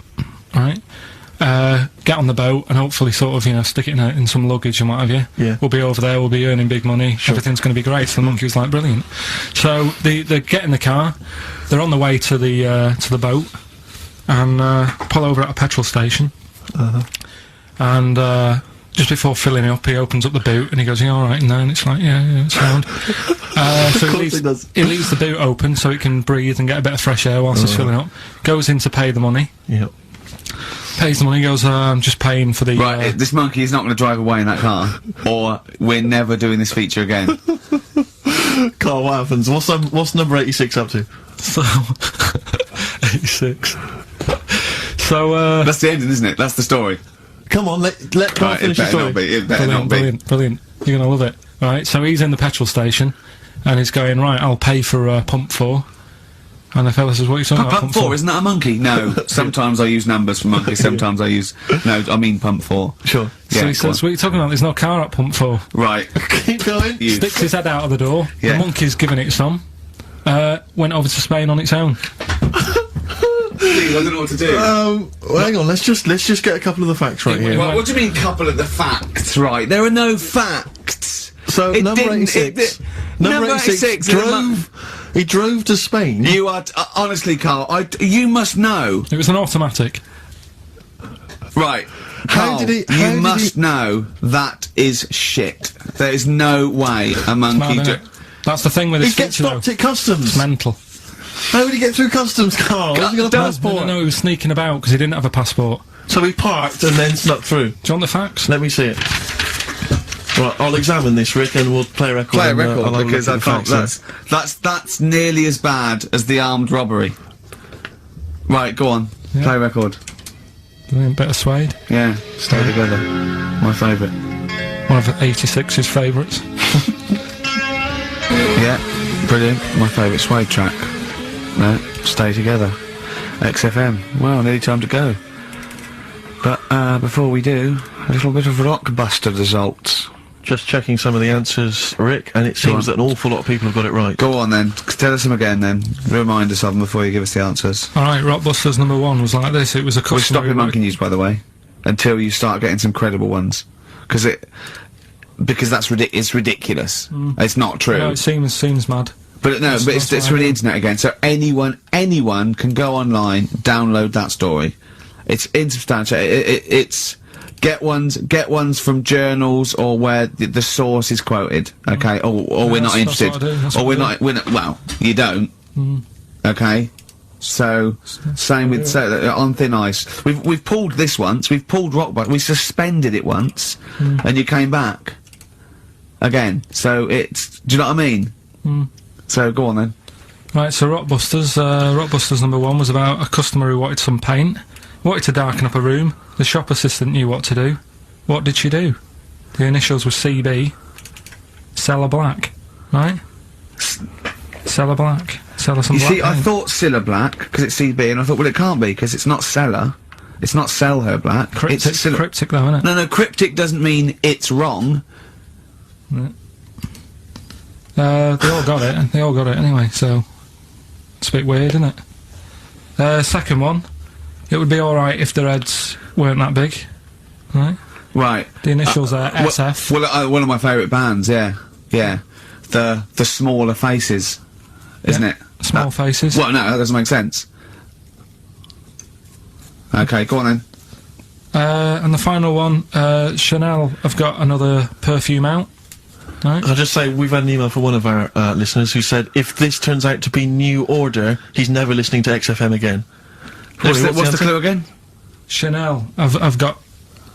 right? Get on the boat, and hopefully sort of, you know, stick it in some luggage and what have you. Yeah. We'll be over there, we'll be earning big money, everything's gonna be great. So the monkey was like, brilliant. So they get in the car, they're on the way to the boat, and pull over at a petrol station. And just before filling it up, he opens up the boot and he goes, "You all right?" And it's like, yeah, it's sound. So he leaves the boot open so it can breathe and get a bit of fresh air whilst it's filling up. Goes in to pay the money. Yep. Pays the money. Goes, "I'm just paying for the." Right, this monkey is not going to drive away in that car, or we're never doing this feature again. Carl, what happens? What's number 86 up to? So 86. So that's the ending, isn't it? That's the story. Come on, let Carl finish the story. It better not be. Brilliant. You're gonna love it. Right, so he's in the petrol station, and he's going, right, I'll pay for pump 4. And the fella says, what are you talking about? Pump 4, isn't that a monkey? No. Sometimes I use numbers for monkeys, sometimes I use... No, I mean pump 4. Sure. So he says, what are you talking about? There's no car at pump 4. Right. Keep going. Sticks his head out of the door. Yeah. The monkey's giving it some. Went over to Spain on its own. Steve, I don't know what to do. Well, hang on, let's just get a couple of the facts right here. Well, what do you mean, couple of the facts, right? There are no facts. So, number 86. Number 86 he drove to Spain. You are, honestly, Carl, you must know. It was an automatic. Right. How Carl, did he... you must know that is shit. There is no way a monkey... That's the thing with this He gets stopped at customs. It's mental. How would he get through customs, Carl? Has he got a passport? No, he was sneaking about because he didn't have a passport. So he parked and then snuck through. Do you want the facts? Let me see it. Right, I'll examine this, Rick, and we'll play a record. Play a record, because I can't... Facts, That's nearly as bad as the armed robbery. Right, go on. Yeah. Play a record. Bit of suede. Yeah, Stay Together. My favourite. One of 86's favourites. Yeah, brilliant. My favourite suede track. No, Stay Together. XFM. Well, nearly time to go. But, before we do, a little bit of Rockbuster results. Just checking some of the answers, Rick, and it seems that an awful lot of people have got it right. Go on then. Tell us them again then. Remind us of them before you give us the answers. Alright, Rockbusters number 1 was like this. It was a customer... We're stopping monkey news, by the way, until you start getting some credible ones. Because that's it's ridiculous. It's not true. No, it seems mad. But no, but it's through the internet again, so anyone can go online, download that story. It's insubstantial. It's get ones from journals or where the source is quoted. Okay, or we're not interested, or we're not. Well, you don't. Okay, so same with on thin ice. We've pulled this once. We've pulled Rockbuster. We suspended it once, and you came back again. So it's. Do you know what I mean? So go on then. Right, so Rockbusters number 1 was about a customer who wanted some paint. Wanted to darken up a room. The shop assistant knew what to do. What did she do? The initials were CB. Seller Black. Right? Seller Black. Seller some black You see, I paint. thought Cilla Black, because it's CB, and I thought, well, it can't be, because it's not Seller. It's not Sell Her Black. Cryptic, cryptic though, isn't it? No, cryptic doesn't mean it's wrong. They all got it. They all got it anyway, so... It's a bit weird, isn't it? Second one. It would be alright if the heads weren't that big. Right? Right. The initials are SF. Well, one of my favourite bands, yeah. Yeah. The smaller faces, isn't it? Small faces. Well, no, that doesn't make sense. Okay, go on then. And the final one, Chanel have got another perfume out. Right. I'll just say, we've had an email from one of our listeners who said, if this turns out to be New Order, he's never listening to XFM again. What's the clue again? Chanel have got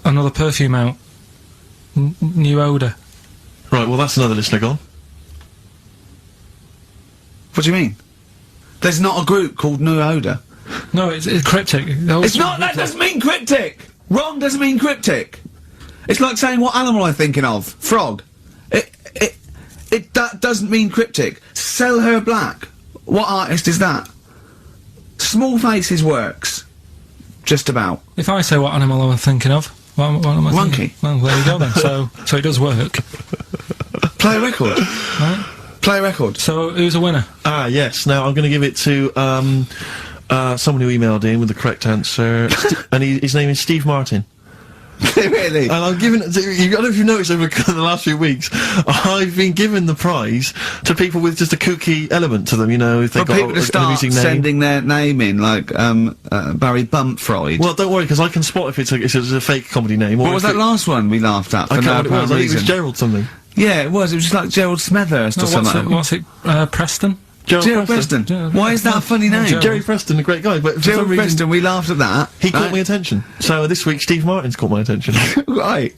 another perfume out. New Order. Right, well, that's another listener gone. What do you mean? There's not a group called New Order. No, it's cryptic. It's not, that doesn't mean cryptic! Wrong doesn't mean cryptic! It's like saying what animal I'm thinking of. Frog. That doesn't mean cryptic. Sell Her Black. What artist is that? Small Faces works. Just about. If I say what animal I'm thinking of, what am I Monkey. thinking? Well, there you go then. So it does work. Play a record. Right? Play a record. So who's a winner? Ah, yes. Now, I'm going to give it to, someone who emailed in with the correct answer, and his name is Steve Martin. Really? And I'm giving it to, I don't know if you've noticed over the last few weeks, I've been giving the prize to people with just a kooky element to them, you know, if they've got people to an start amusing name. sending their name in, like, Barry Bumpfroyd. Well, don't worry, because I can spot if it's a fake comedy name. What was that last one we laughed at? I For can't no remember what it was. I think it reason? was Gerald something. Yeah, it was. It was just like Gerald Smethurst or something. What's it? Preston? Gerald Preston. Why is that a funny name? Jerry Preston, a great guy, but for Gerald some reason, Preston, we laughed at that. he caught my attention. So this week, Steve Martin's caught my attention. Right.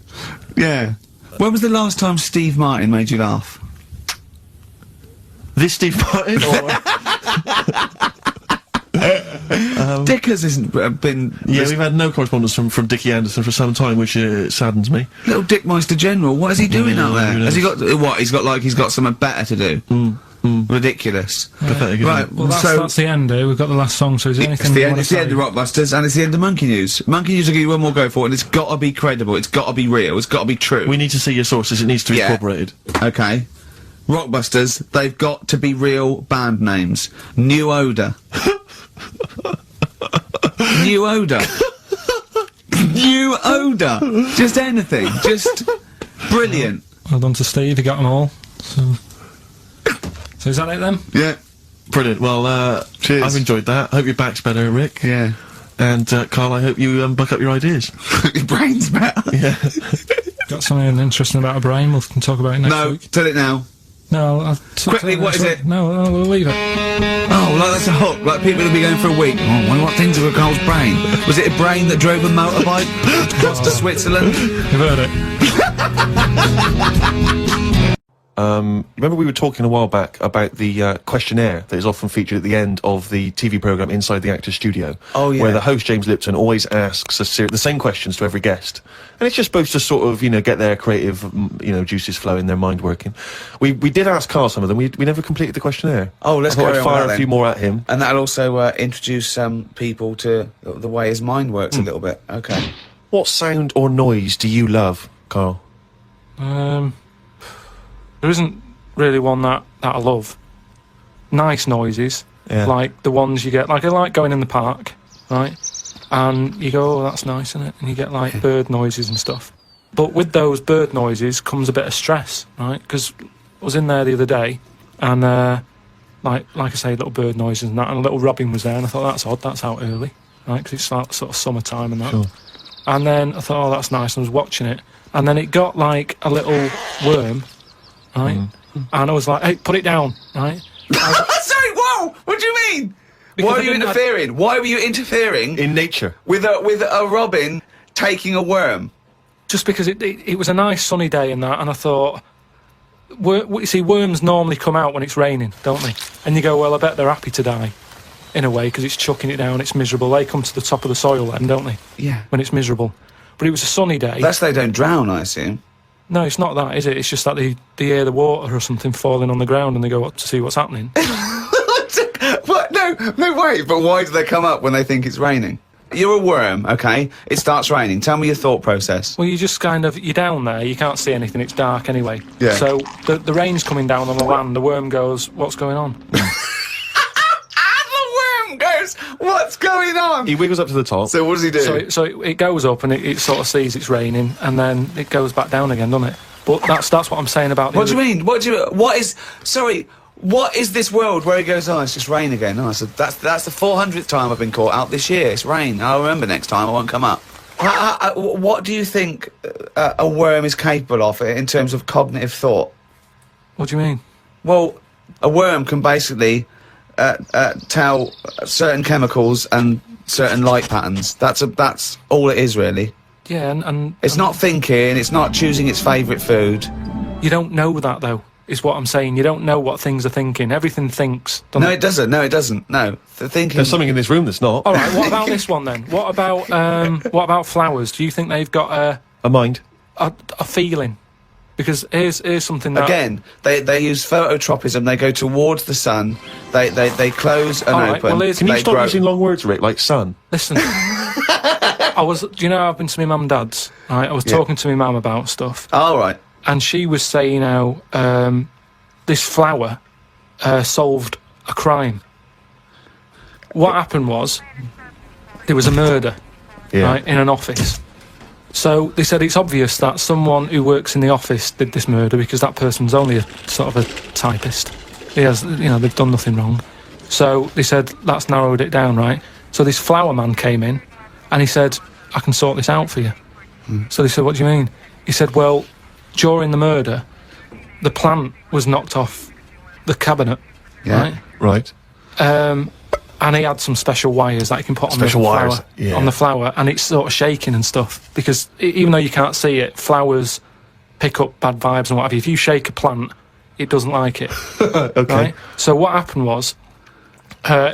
Yeah. When was the last time Steve Martin made you laugh? This Steve Martin, or Dickers hasn't been... yeah, we've had no correspondence from Dickie Anderson for some time, which saddens me. Little Dickmeister General, what is he doing out there? who Has he got... What, he's got something better to do? Ridiculous. Pathetic. Isn't Right, it? Well, that's the end. We've got the last song. So is there anything? It's the end of Rockbusters, and it's the end of Monkey News. Monkey News will give you one more go for it, and it's got to be credible. It's got to be real. It's got to be true. We need to see your sources. It needs to be corroborated. Okay. Rockbusters, they've got to be real band names. New Order. New Order. New Order. Just anything. Just brilliant. Well done to Steve. He got them all. So is that it then? Yeah. Brilliant. Well, Cheers. I've enjoyed that. Hope your back's better, Rick. Yeah. And Carl, I hope you buck up your ideas. Your brain's better. Yeah. Got something interesting about a brain. We can talk about it next No, week. tell it now. No, I'll Quickly, what is it? No, we'll leave it. Oh, like that's a hook. Like people will be going for a week. Oh, I wonder what things were Carl's brain. Was it a brain that drove a motorbike across to Switzerland? You've heard it. Remember we were talking a while back about the questionnaire that is often featured at the end of the TV programme Inside the Actor's Studio. Oh, yeah. Where the host, James Lipton, always asks the same questions to every guest. And it's just supposed to sort of, you know, get their creative, juices flowing, their mind working. We did ask Carl some of them. We never completed the questionnaire. Oh, let's I thought carry I'd on fire with that a few then. more at him. And that'll also introduce people to the way his mind works a little bit. Okay. What sound or noise do you love, Carl? There isn't really one that I love. Nice noises, like the ones you get. Like I like going in the park, right? And you go, oh, that's nice, isn't it? And you get like bird noises and stuff. But with those bird noises comes a bit of stress, right? Because I was in there the other day, and like I say, little bird noises and that, and a little robin was there, and I thought that's odd. That's out early, right? Because it's like sort of summertime and that. Sure. And then I thought, oh, that's nice. And I was watching it, and then it got like a little worm, right? And I was like, hey, put it down, right? Sorry, whoa! What do you mean? Because Why I are you didn't- interfering? Why were you interfering In nature. with a robin taking a worm? Just because it was a nice sunny day and that, and I thought, you see, worms normally come out when it's raining, don't they? And you go, well, I bet they're happy to die, in a way, because it's chucking it down, it's miserable. They come to the top of the soil then, don't they? Yeah. When it's miserable. But it was a sunny day. That's they don't drown, I assume. No, it's not that, is it? It's just that they hear the water or something falling on the ground and they go up to see what's happening. What? No way. But why do they come up when they think it's raining? You're a worm, okay? It starts raining. Tell me your thought process. Well, you just you're down there, you can't see anything, it's dark anyway. Yeah. So the rain's coming down on the land, the worm goes, what's going on? The worm goes, what's going on? He wiggles up to the top. So what does he do? So it goes up and it sort of sees it's raining, and then it goes back down again, doesn't it? But that's what I'm saying about. What do you mean? Sorry. What is this world where he goes, oh, it's just rain again? Oh, so that's the 400th time I've been caught out this year. It's rain. I'll remember next time. I won't come up. What do you think a worm is capable of in terms of cognitive thought? What do you mean? Well, a worm can basically tell certain chemicals and certain light patterns. That's all it is, really. Yeah, and it's not thinking. It's not choosing its favourite food. You don't know that, though. Is what I'm saying. You don't know what things are thinking. Everything thinks. No, it doesn't. No, it doesn't. No, the thinking. There's something in this room that's not. All right. What about this one then? What about flowers? Do you think they've got a mind, a feeling? Because here's something that again they use phototropism. They go towards the sun. They close and open. Well, can you stop using long words, Rick? Like sun. Listen. Do you know I've been to my mum and dad's? Right. I was talking to my mum about stuff. All right. And she was saying how this flower solved a crime. What happened was there was a murder right, in an office. So they said it's obvious that someone who works in the office did this murder because that person's only a sort of a typist. He has, they've done nothing wrong. So they said that's narrowed it down, right? So this flower man came in and he said, I can sort this out for you. So they said, what do you mean? He said, well, during the murder, the plant was knocked off the cabinet, right? And he had some special wires that he can put on the flower, on the flower, and it's sort of shaking and stuff. Because even though you can't see it, flowers pick up bad vibes and what have you. If you shake a plant, it doesn't like it. Okay. Right? So what happened was,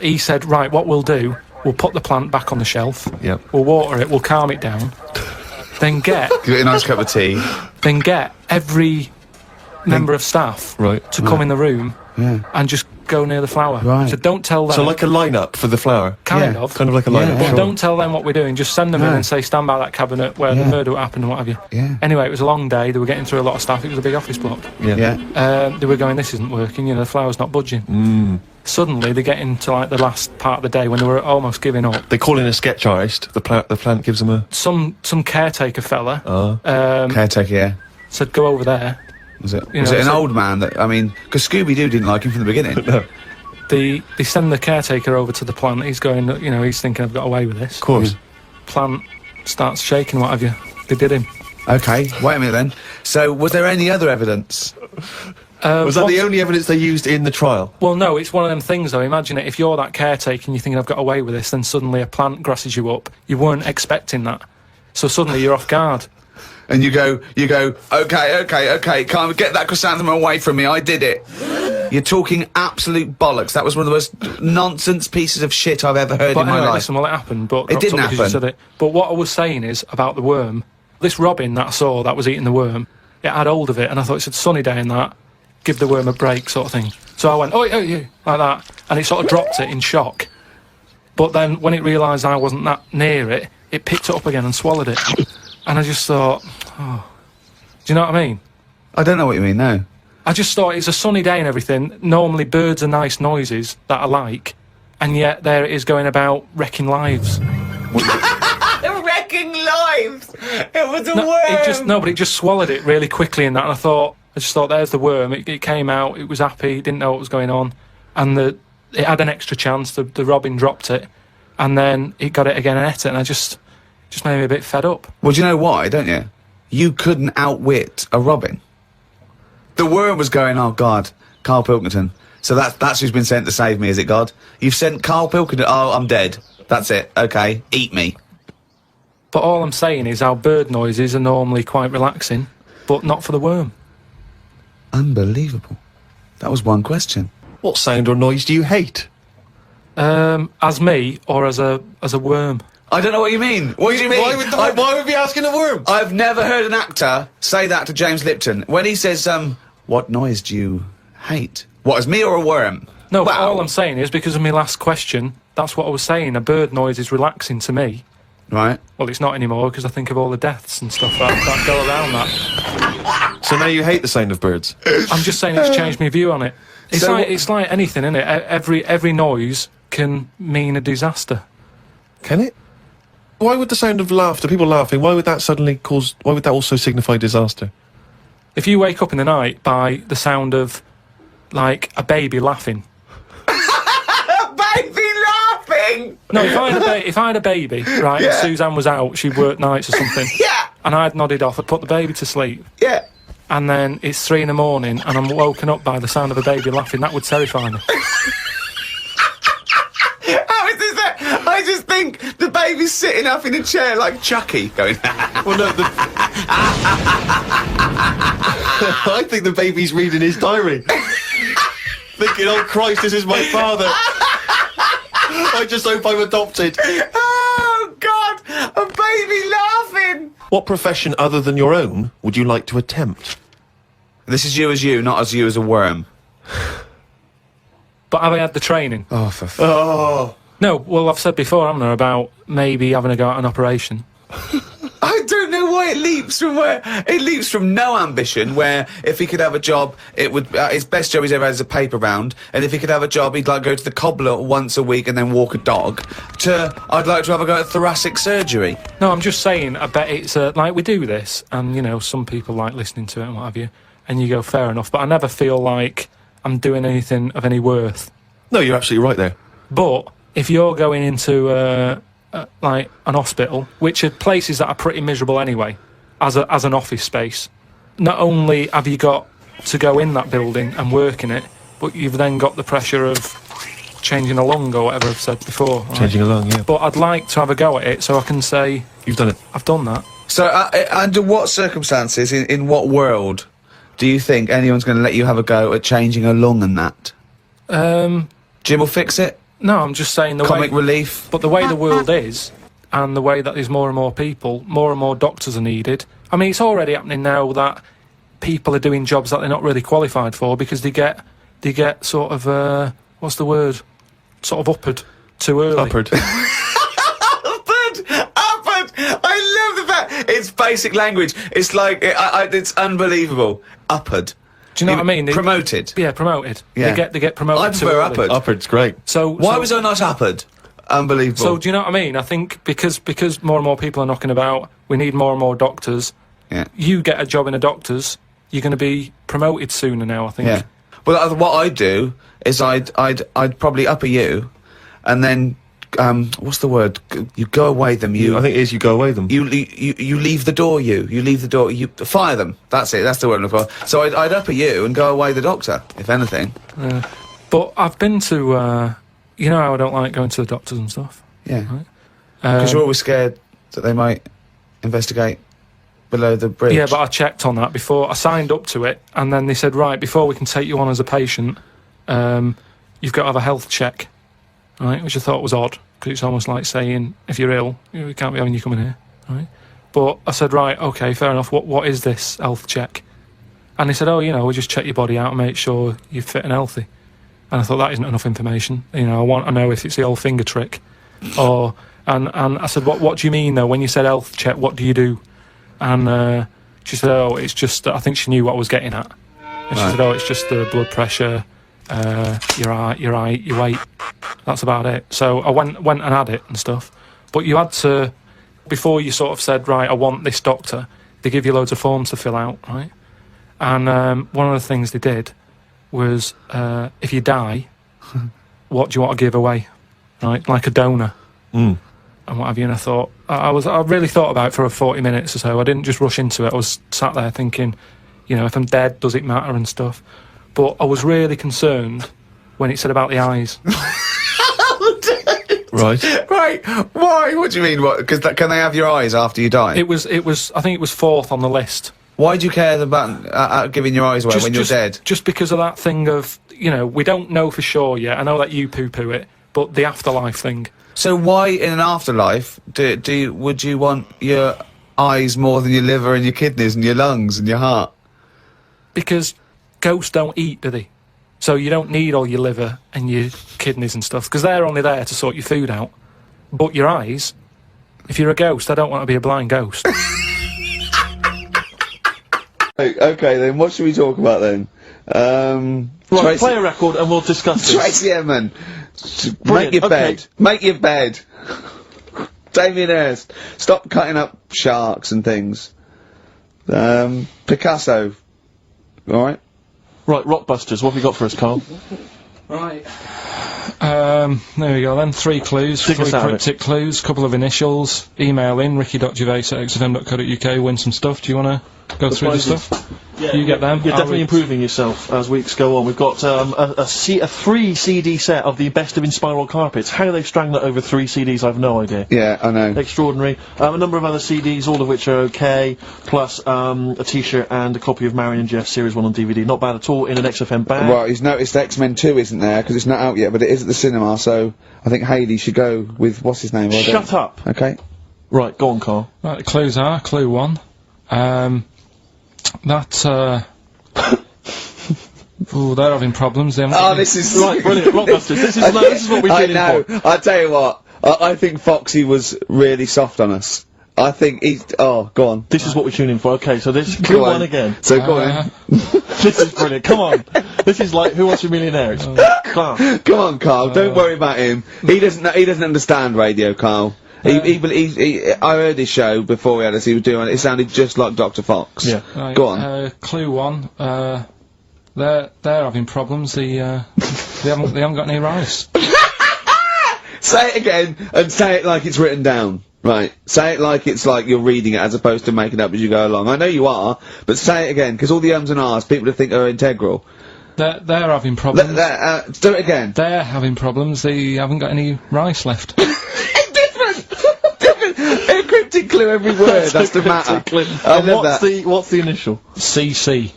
he said, right, what we'll do, we'll put the plant back on the shelf. Yep. We'll water it. We'll calm it down. Then give it a nice cup of tea. Then get every member of staff to come in the room and just go near the flower. Right. So don't tell them. So like a lineup for the flower. Kind of like a lineup. But don't tell them what we're doing. Just send them in and say, stand by that cabinet where the murder happened and what have you. Yeah. Anyway, it was a long day. They were getting through a lot of stuff. It was a big office block. They were going, this isn't working. The flower's not budging. Suddenly, they get into like the last part of the day when they were almost giving up. They call in a sketch artist. The plant gives them a some caretaker fella. Caretaker, said go over there. Was it an old man that? I mean, because Scooby-Doo didn't like him from the beginning. No. They send the caretaker over to the plant. He's going, he's thinking I've got away with this. Of course. Plant starts shaking. What have you? They did him. Okay, wait a minute then. So, was there any other evidence? Was that the only evidence they used in the trial? Well, no, it's one of them things, though. Imagine it, if you're that caretaker and you think I've got away with this, then suddenly a plant grasses you up. You weren't expecting that. So suddenly you're off guard. And you go, okay, can't get that chrysanthemum away from me, I did it. You're talking absolute bollocks. That was one of the most nonsense pieces of shit I've ever heard in my life. Listen, well, it happened, but it didn't happen. You said it. But what I was saying is, about the worm, this robin that I saw that was eating the worm, it had hold of it, and I thought it's a sunny day in that. Give the worm a break, sort of thing. So I went, oh, like that, and it sort of dropped it in shock. But then, when it realised I wasn't that near it, it picked it up again and swallowed it. And I just thought, oh, do you know what I mean? I don't know what you mean, no. I just thought it's a sunny day and everything. Normally, birds are nice noises that I like, and yet there it is going about wrecking lives. Wrecking lives! It was a worm! But it just swallowed it really quickly in that, and I just thought, there's the worm. It came out, it was happy, didn't know what was going on, and it had an extra chance. The robin dropped it, and then it got it again and ate it, and I just made me a bit fed up. Well, do you know why, don't you? You couldn't outwit a robin. The worm was going, oh, God, Karl Pilkington. So that's who's been sent to save me, is it, God? You've sent Karl Pilkington, oh, I'm dead. That's it, okay, eat me. But all I'm saying is our bird noises are normally quite relaxing, but not for the worm. Unbelievable. That was one question. What sound or noise do you hate? As me, or as a worm? I don't know what you mean. What do you mean? Why would we asking a worm? I've never heard an actor say that to James Lipton. When he says, what noise do you hate? What, as me or a worm? No, but all I'm saying is, because of my last question, that's what I was saying. A bird noise is relaxing to me. Right. Well, it's not anymore, because I think of all the deaths and stuff that go around that. So now you hate the sound of birds? I'm just saying it's changed my view on it. It's like anything, isn't it? Every noise can mean a disaster. Can it? Why would the sound of laughter, people laughing, why would that also signify disaster? If you wake up in the night by the sound of like a baby laughing. Baby laughing! No, if I had a baby, right, and Suzanne was out, she worked nights or something, and I'd nodded off, I'd put the baby to sleep, and then it's 3 in the morning, and I'm woken up by the sound of a baby laughing, that would terrify me. How is this that? I just think the baby's sitting up in a chair like Chucky, going, Well, no, I think the baby's reading his diary. Thinking, oh Christ, this is my father. I just hope I'm adopted. oh God, a baby laughing! What profession other than your own would you like to attempt? This is you as you, not as you as a worm. But have I had the training? Oh, for Oh. No, well, I've said before, haven't I, about maybe having a go at an operation. I don't know why it leaps from where it leaps from no ambition, where if he could have a job, it would his best job he's ever had is a paper round, and if he could have a job, he'd like go to the cobbler once a week and then walk a dog. To I'd like to have a go at thoracic surgery. No, I'm just saying, I bet it's like we do this, and you know, some people like listening to it and what have you, and you go fair enough, but I never feel like I'm doing anything of any worth. No, you're absolutely right there. But if you're going into like an hospital, which are places that are pretty miserable anyway, as an office space, not only have you got to go in that building and work in it, but you've then got the pressure of changing a lung or whatever I've said before. Right? Changing a lung, yeah. But I'd like to have a go at it so I can say You've done it. I've done that. So, under what circumstances, in what world, do you think anyone's going to let you have a go at changing a lung and that? Jim will fix it. No, I'm just saying the Comic way, relief. But the way the world is, and the way that there's more and more people, more and more doctors are needed. I mean, it's already happening now that people are doing jobs that they're not really qualified for because they get sort of what's the word? Sort of uppered too early. Upward. Upward! I love the fact it's basic language. It's like it's unbelievable. Upward. Do you know what I mean? Promoted. Yeah, promoted. Yeah. They get promoted. I prefer upward. Upward's great. So Why was I not upward? Unbelievable. So do you know what I mean? I think because more and more people are knocking about, we need more and more doctors. Yeah. You get a job in a doctor's, you're going to be promoted sooner now, I think. Yeah. Well, what I'd do is I'd probably upper you, and then what's the word? You go away them. I think it is you go away them. You leave the door. You leave the door. You fire them. That's it. That's the word I'm looking for. So I'd upper you and go away the doctor, if anything. But I've been to, you know how I don't like going to the doctors and stuff. Yeah. Right? Because you're always scared that they might investigate below the bridge. Yeah, but I checked on that before. I signed up to it, and then they said, right, before we can take you on as a patient, you've got to have a health check, right? Which I thought was odd, because it's almost like saying, if you're ill, we can't be having you coming here, right? But I said, right, okay, fair enough. What is this health check? And they said, oh, you know, we just check your body out and make sure you're fit and healthy. And I thought that isn't enough information. You know, I want to know if it's the old finger trick, or and I said, what do you mean though? When you said health check, what do you do? And she said, oh, it's just, I think she knew what I was getting at. And she said, oh, it's just the blood pressure, your weight. That's about it. So I went and had it and stuff. But you had to, before you sort of said, right, I want this doctor, they give you loads of forms to fill out, right? And one of the things they did was, if you die, what do you want to give away? Right? Like a donor. Mm. And what have you, and I thought, I really thought about it for 40 minutes or so. I didn't just rush into it. I was sat there thinking, you know, if I'm dead, does it matter and stuff? But I was really concerned when it said about the eyes. Right. Right. Why? What do you mean? What? Because can they have your eyes after you die? It was. I think it was fourth on the list. Why do you care about giving your eyes away when you're dead? Just because of that thing of, you know, we don't know for sure yet. I know that you poo-poo it, but the afterlife thing. So why, in an afterlife, would you want your eyes more than your liver and your kidneys and your lungs and your heart? Because ghosts don't eat, do they? So you don't need all your liver and your kidneys and stuff, because they're only there to sort your food out. But your eyes, if you're a ghost, I don't want to be a blind ghost. Okay, then what should we talk about then? Right, play a record and we'll discuss this. Tracy Emin, Brilliant, make your okay. bed. Make your bed. Damien Hirst, stop cutting up sharks and things. Picasso, all right. Right, Rockbusters, what have you got for us, Carl? Right. There we go then. 3 clues, 3 cryptic clues, couple of initials. Email in, ricky.gervais@xfm.co.uk, win some stuff. Do you want to go through the stuff? Yeah, you get them. You're definitely improving yourself as weeks go on. We've got a 3 CD set of the best of Inspiral Carpets. How they've strung that over 3 CDs, I've no idea. Yeah, I know. Extraordinary. A number of other CDs, all of which are okay, plus a T-shirt and a copy of Marion and Jeff Series 1 on DVD. Not bad at all in an XFM bag. Well, he's noticed X-Men 2 isn't there, because it's not out yet, but it is at the cinema, so I think Hayley should go with, what's his name? Shut up! Okay. Right, go on, Carl. Right, the clues are, clue 1. Ooh, they're having problems. This is right, brilliant. Rockbusters. This is what we're tuning for. I tell you what. I think Foxy was really soft on us. I think he's. Oh, go on. This is what we're tuning for. Okay, so this is clue 1 again. So go on. This is brilliant. Come on. This is like Who Wants to Be a Millionaire? Come on, Carl. Don't worry about him. He doesn't understand radio, Carl. I heard his show before we had us. He was doing it. It sounded just like Dr. Fox. Yeah. Right, go on. Clue 1. They're having problems. They haven't got any rice. Say it again and say it like it's written down. Right. Say it like it's like you're reading it as opposed to making it up as you go along. I know you are, but say it again because all the ums and ahs people think are integral. They're having problems. Do it again. They're having problems. They haven't got any rice left. Different. A cryptic clue every word. That's the matter. What's the initial? CC.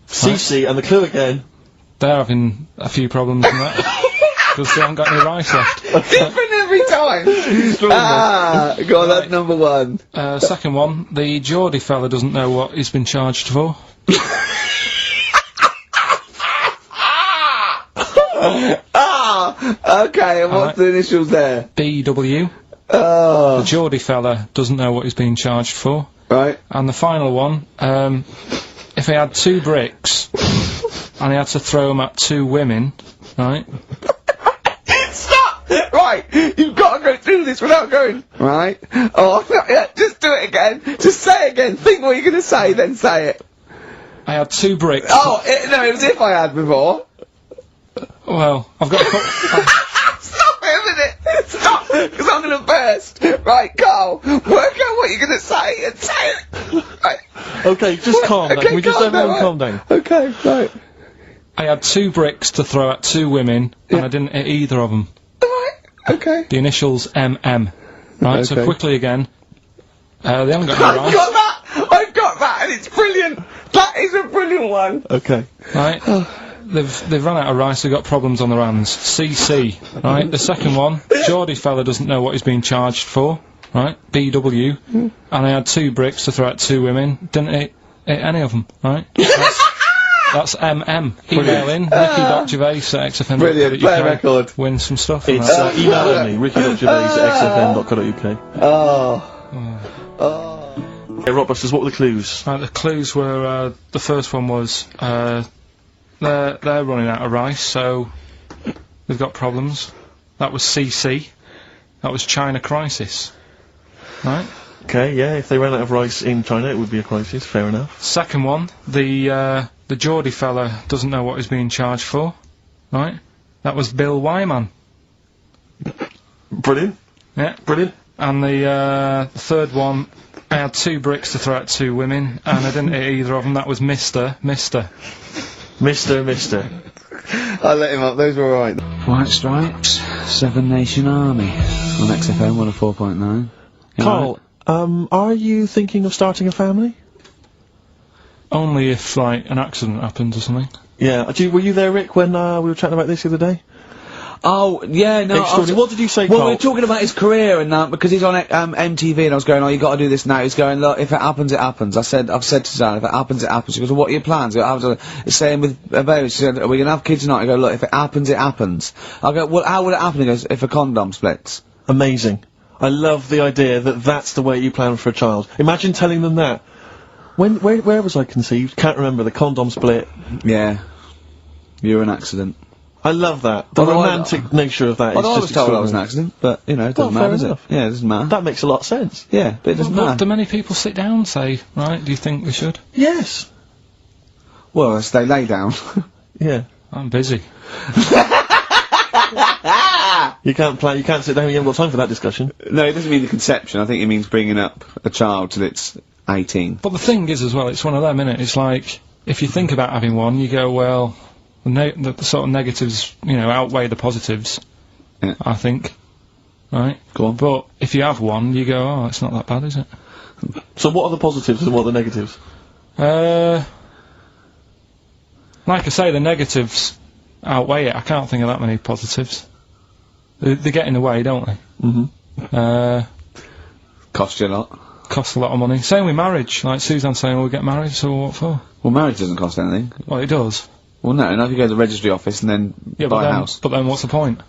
CC, and the clue again. They're having a few problems in that. Because they haven't got any rice left. Different every time! Go on, that's number 1. Second one, the Geordie fella doesn't know what he's been charged for. Okay, and what's the initials there? BW. Oh. The Geordie fella doesn't know what he's being charged for. Right. And the final one, if he had 2 bricks, and he had to throw them at 2 women, right? Stop! Right, you've got to go through this without going, right? Oh, yeah, just do it again. Just say it again. Think what you're going to say, then say it. I had 2 bricks. Oh, no, it was if I had before. Well, I've got to Stop it a minute! Stop! Because I'm going to burst! Right, Carl, work out what you're going to say and say it! Right. Okay, just calm down. Can we just everyone calm down? Okay, right. I had 2 bricks to throw at 2 women, and I didn't hit either of them. Right, okay. The initials MM. Right, so quickly again. They haven't got any rice. I've got that, and it's brilliant! That is a brilliant one! Okay. Right. They've run out of rice, they've got problems on their hands. CC, right? The second one, Geordie fella doesn't know what he's being charged for, right? BW, and I had 2 bricks to throw at 2 women, didn't hit any of them, right? That's MM. Email in, ricky.gervais@xfm.co.uk. Brilliant, play a record. Win some stuff. It's email only, ricky.gervais@xfm.co.uk. Yeah, Rockbusters, what were the clues? Right, the clues were, the first one was, they're running out of rice, so they've got problems. That was CC. That was China crisis. Right? Okay, yeah, if they ran out of rice in China, it would be a crisis, fair enough. Second one, the Geordie fella doesn't know what he's being charged for. Right? That was Bill Wyman. Brilliant. Yeah. Brilliant. And the third one, I had 2 bricks to throw at 2 women, and I didn't hit either of them. That was Mister. I let him up, those were alright. White Stripes, 7 Nation Army, on XFM 104.9. Carl, are you thinking of starting a family? Only if, like, an accident happens or something. Yeah, were you there, Rick, when we were chatting about this the other day? Oh, yeah, no, what did you say, Well, Carl? we were talking about his career and that, because he's on MTV, and I was going, oh, you gotta do this now. He's going, look, if it happens, it happens. I've said to Suzanne, if it happens, it happens. She goes, well, what are your plans? I go, it's saying with baby, she said, are we gonna have kids or not? I go, look, if it happens, it happens. I go, well, how would it happen? He goes, if a condom splits. Amazing. I love the idea that that's the way you plan for a child. Imagine telling them that. Where was I conceived? Can't remember, the condom split. Yeah. You're an accident. I love that. The romantic nature of that is just I was told I was an accident, but, you know, it doesn't matter, does it? Yeah, it doesn't matter. That makes a lot of sense. Yeah, but it doesn't matter. Do many people sit down and say, right, do you think we should? Yes. Well, they lay down. Yeah. I'm busy. You can't play. You can't sit down. You haven't got time for that discussion. No, it doesn't mean the conception. I think it means bringing up a child till it's 18. But the thing is, as well, it's one of them, innit? It's like, if you think about having one, you go, well, the sort of negatives, you know, outweigh the positives. Yeah. I think. Right? Go on. But if you have one, you go, oh, it's not that bad, is it? So what are the positives and what are the negatives? Like I say, the negatives outweigh it. I can't think of that many positives. They get in the way, don't they? Mm-hmm. Cost you a lot. Costs a lot of money. Same with marriage. Like Suzanne's saying, we'll get married, so what for? Well, marriage doesn't cost anything. Well, it does. Well, no, if you go to the registry office and then buy a house. But then what's the point?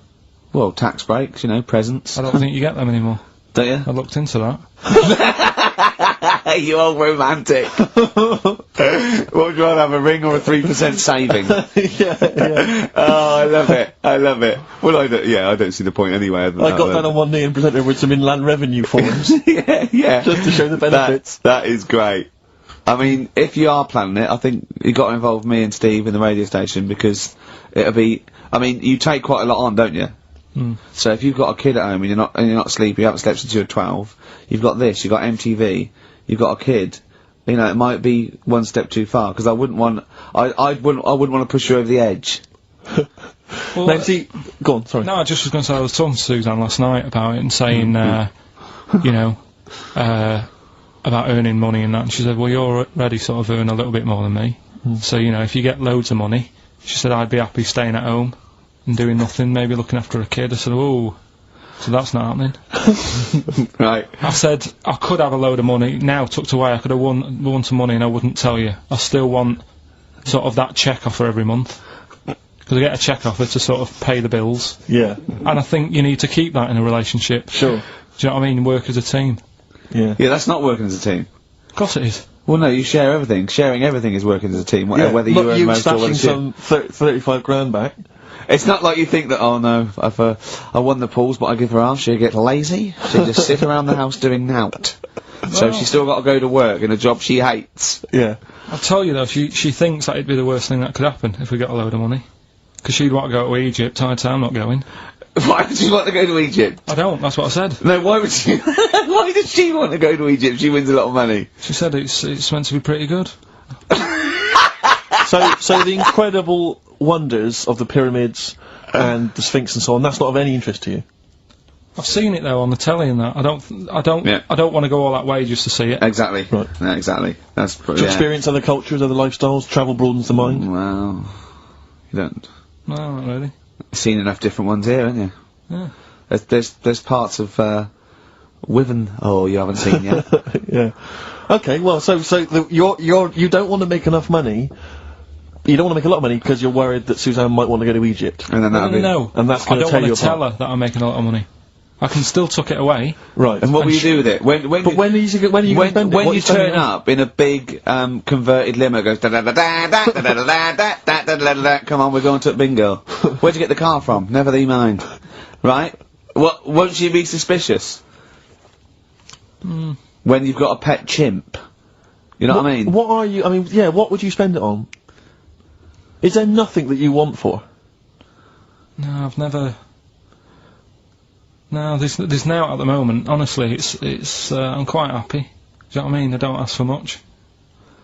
Well, tax breaks, you know, presents. I don't think you get them anymore. Don't you? I looked into that. You old romantic. What would you rather have, a ring or a 3% saving? Yeah. Oh, I love it. I love it. Well, I don't see the point anyway. I got down on one knee and presented her with some inland revenue forms. yeah. Just to show the benefits. That is great. I mean, if you are planning it, I think you got to involve me and Steve in the radio station, because it'll be. I mean, you take quite a lot on, don't you? So if you've got a kid at home and you're not sleepy, you haven't slept since you were 12, you've got this, you've got MTV, you've got a kid, you know, it might be one step too far, because I wouldn't want to push you over the edge. Well, Now, see, go on, sorry. No, I just was going to say, I was talking to Suzanne last night about it and saying, you know, about earning money and that, and she said, well, you're already sort of earn a little bit more than me, so, you know, if you get loads of money, she said, I'd be happy staying at home and doing nothing, maybe looking after a kid. I said, oh, so that's not happening. Right. I said, I could have a load of money now tucked away, I could have won some money and I wouldn't tell you. I still want sort of that check offer every month. Because I get a check offer to sort of pay the bills. Yeah. And I think you need to keep that in a relationship. Sure. Do you know what I mean? Work as a team. Yeah. Yeah, that's not working as a team. Of course it is. Well, no, you share everything. Sharing everything is working as a team, Yeah. whether you earn you most or whether stashing some 35 grand back. It's not like you think that, oh no, I won the pools, but I give her half, she'll get lazy, she'll just sit around the house doing nout. So she's still got to go to work in a job she hates. Yeah. I'll tell you though, she thinks that it'd be the worst thing that could happen if we got a load of money. Because she'd want to go to Egypt, I'd say I'm not going. Why would she want to go to Egypt? I don't, that's what I said. No, why would she? Why does she want to go to Egypt if she wins a lot of money? She said it's meant to be pretty good. So the incredible wonders of the pyramids and the Sphinx and so on, that's not of any interest to you? I've seen it though on the telly and that. I don't want to go all that way just to see it. Exactly. Right. Yeah, exactly. That's To experience other cultures, other lifestyles, travel broadens the mind. Well, you don't. No, not really. You've seen enough different ones here, haven't you? Yeah. There's parts of Wiven. Oh, you haven't seen yet. Yeah. Okay. Well, you don't want to make enough money. You don't want to make a lot of money because you're worried that Suzanne might want to go to Egypt. And then No. And that's I going to don't tear you want to tell apart. her that I'm making a lot of money. I can still tuck it away. Right. And what will you do with it? When are you going to spend it? When you turn up in a big converted limo, goes da da da da da da da da da da da da. Come on, we're going to bingo. Where'd you get the car from? Never thee mind. Right? What? Won't she be suspicious? When you've got a pet chimp. You know what I mean? What are you? I mean, yeah. What would you spend it on? Is there nothing that you want for? No, I've never. No, there's now at the moment. Honestly, it's. I'm quite happy. Do you know what I mean? I don't ask for much.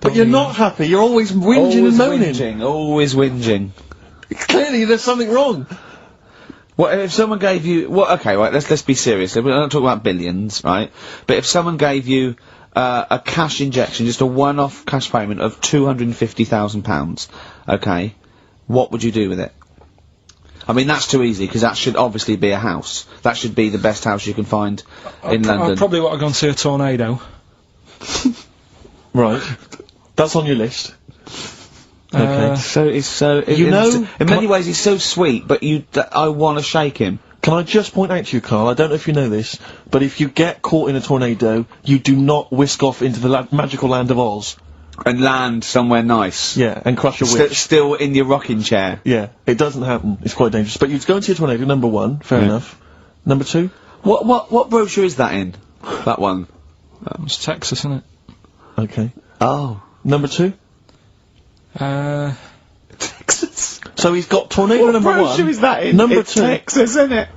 But you're not happy. You're always whinging and moaning. Always whinging. Clearly, there's something wrong. What if someone gave you? Okay, right. Let's be serious. We're not talking about billions, right? But if someone gave you a cash injection, just a one-off cash payment of £250,000, okay, what would you do with it? I mean, that's too easy, because that should obviously be a house. That should be the best house you can find in London. I probably want to go and see a tornado. Right. That's on your list. Okay. In many ways he's so sweet, but I want to shake him. Can I just point out to you, Karl, I don't know if you know this, but if you get caught in a tornado, you do not whisk off into the magical land of Oz. And land somewhere nice. Yeah, and crush a witch. Still in your rocking chair. Yeah, it doesn't happen. It's quite dangerous. But you'd go and see a tornado, number one, fair enough. Number two? What brochure is that in? That one? It's Texas, isn't it? Okay. Oh. Number two? Texas. So he's got tornado What number brochure one. is that in? Number it's two. Texas, isn't it?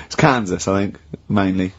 It's Kansas, I think, mainly.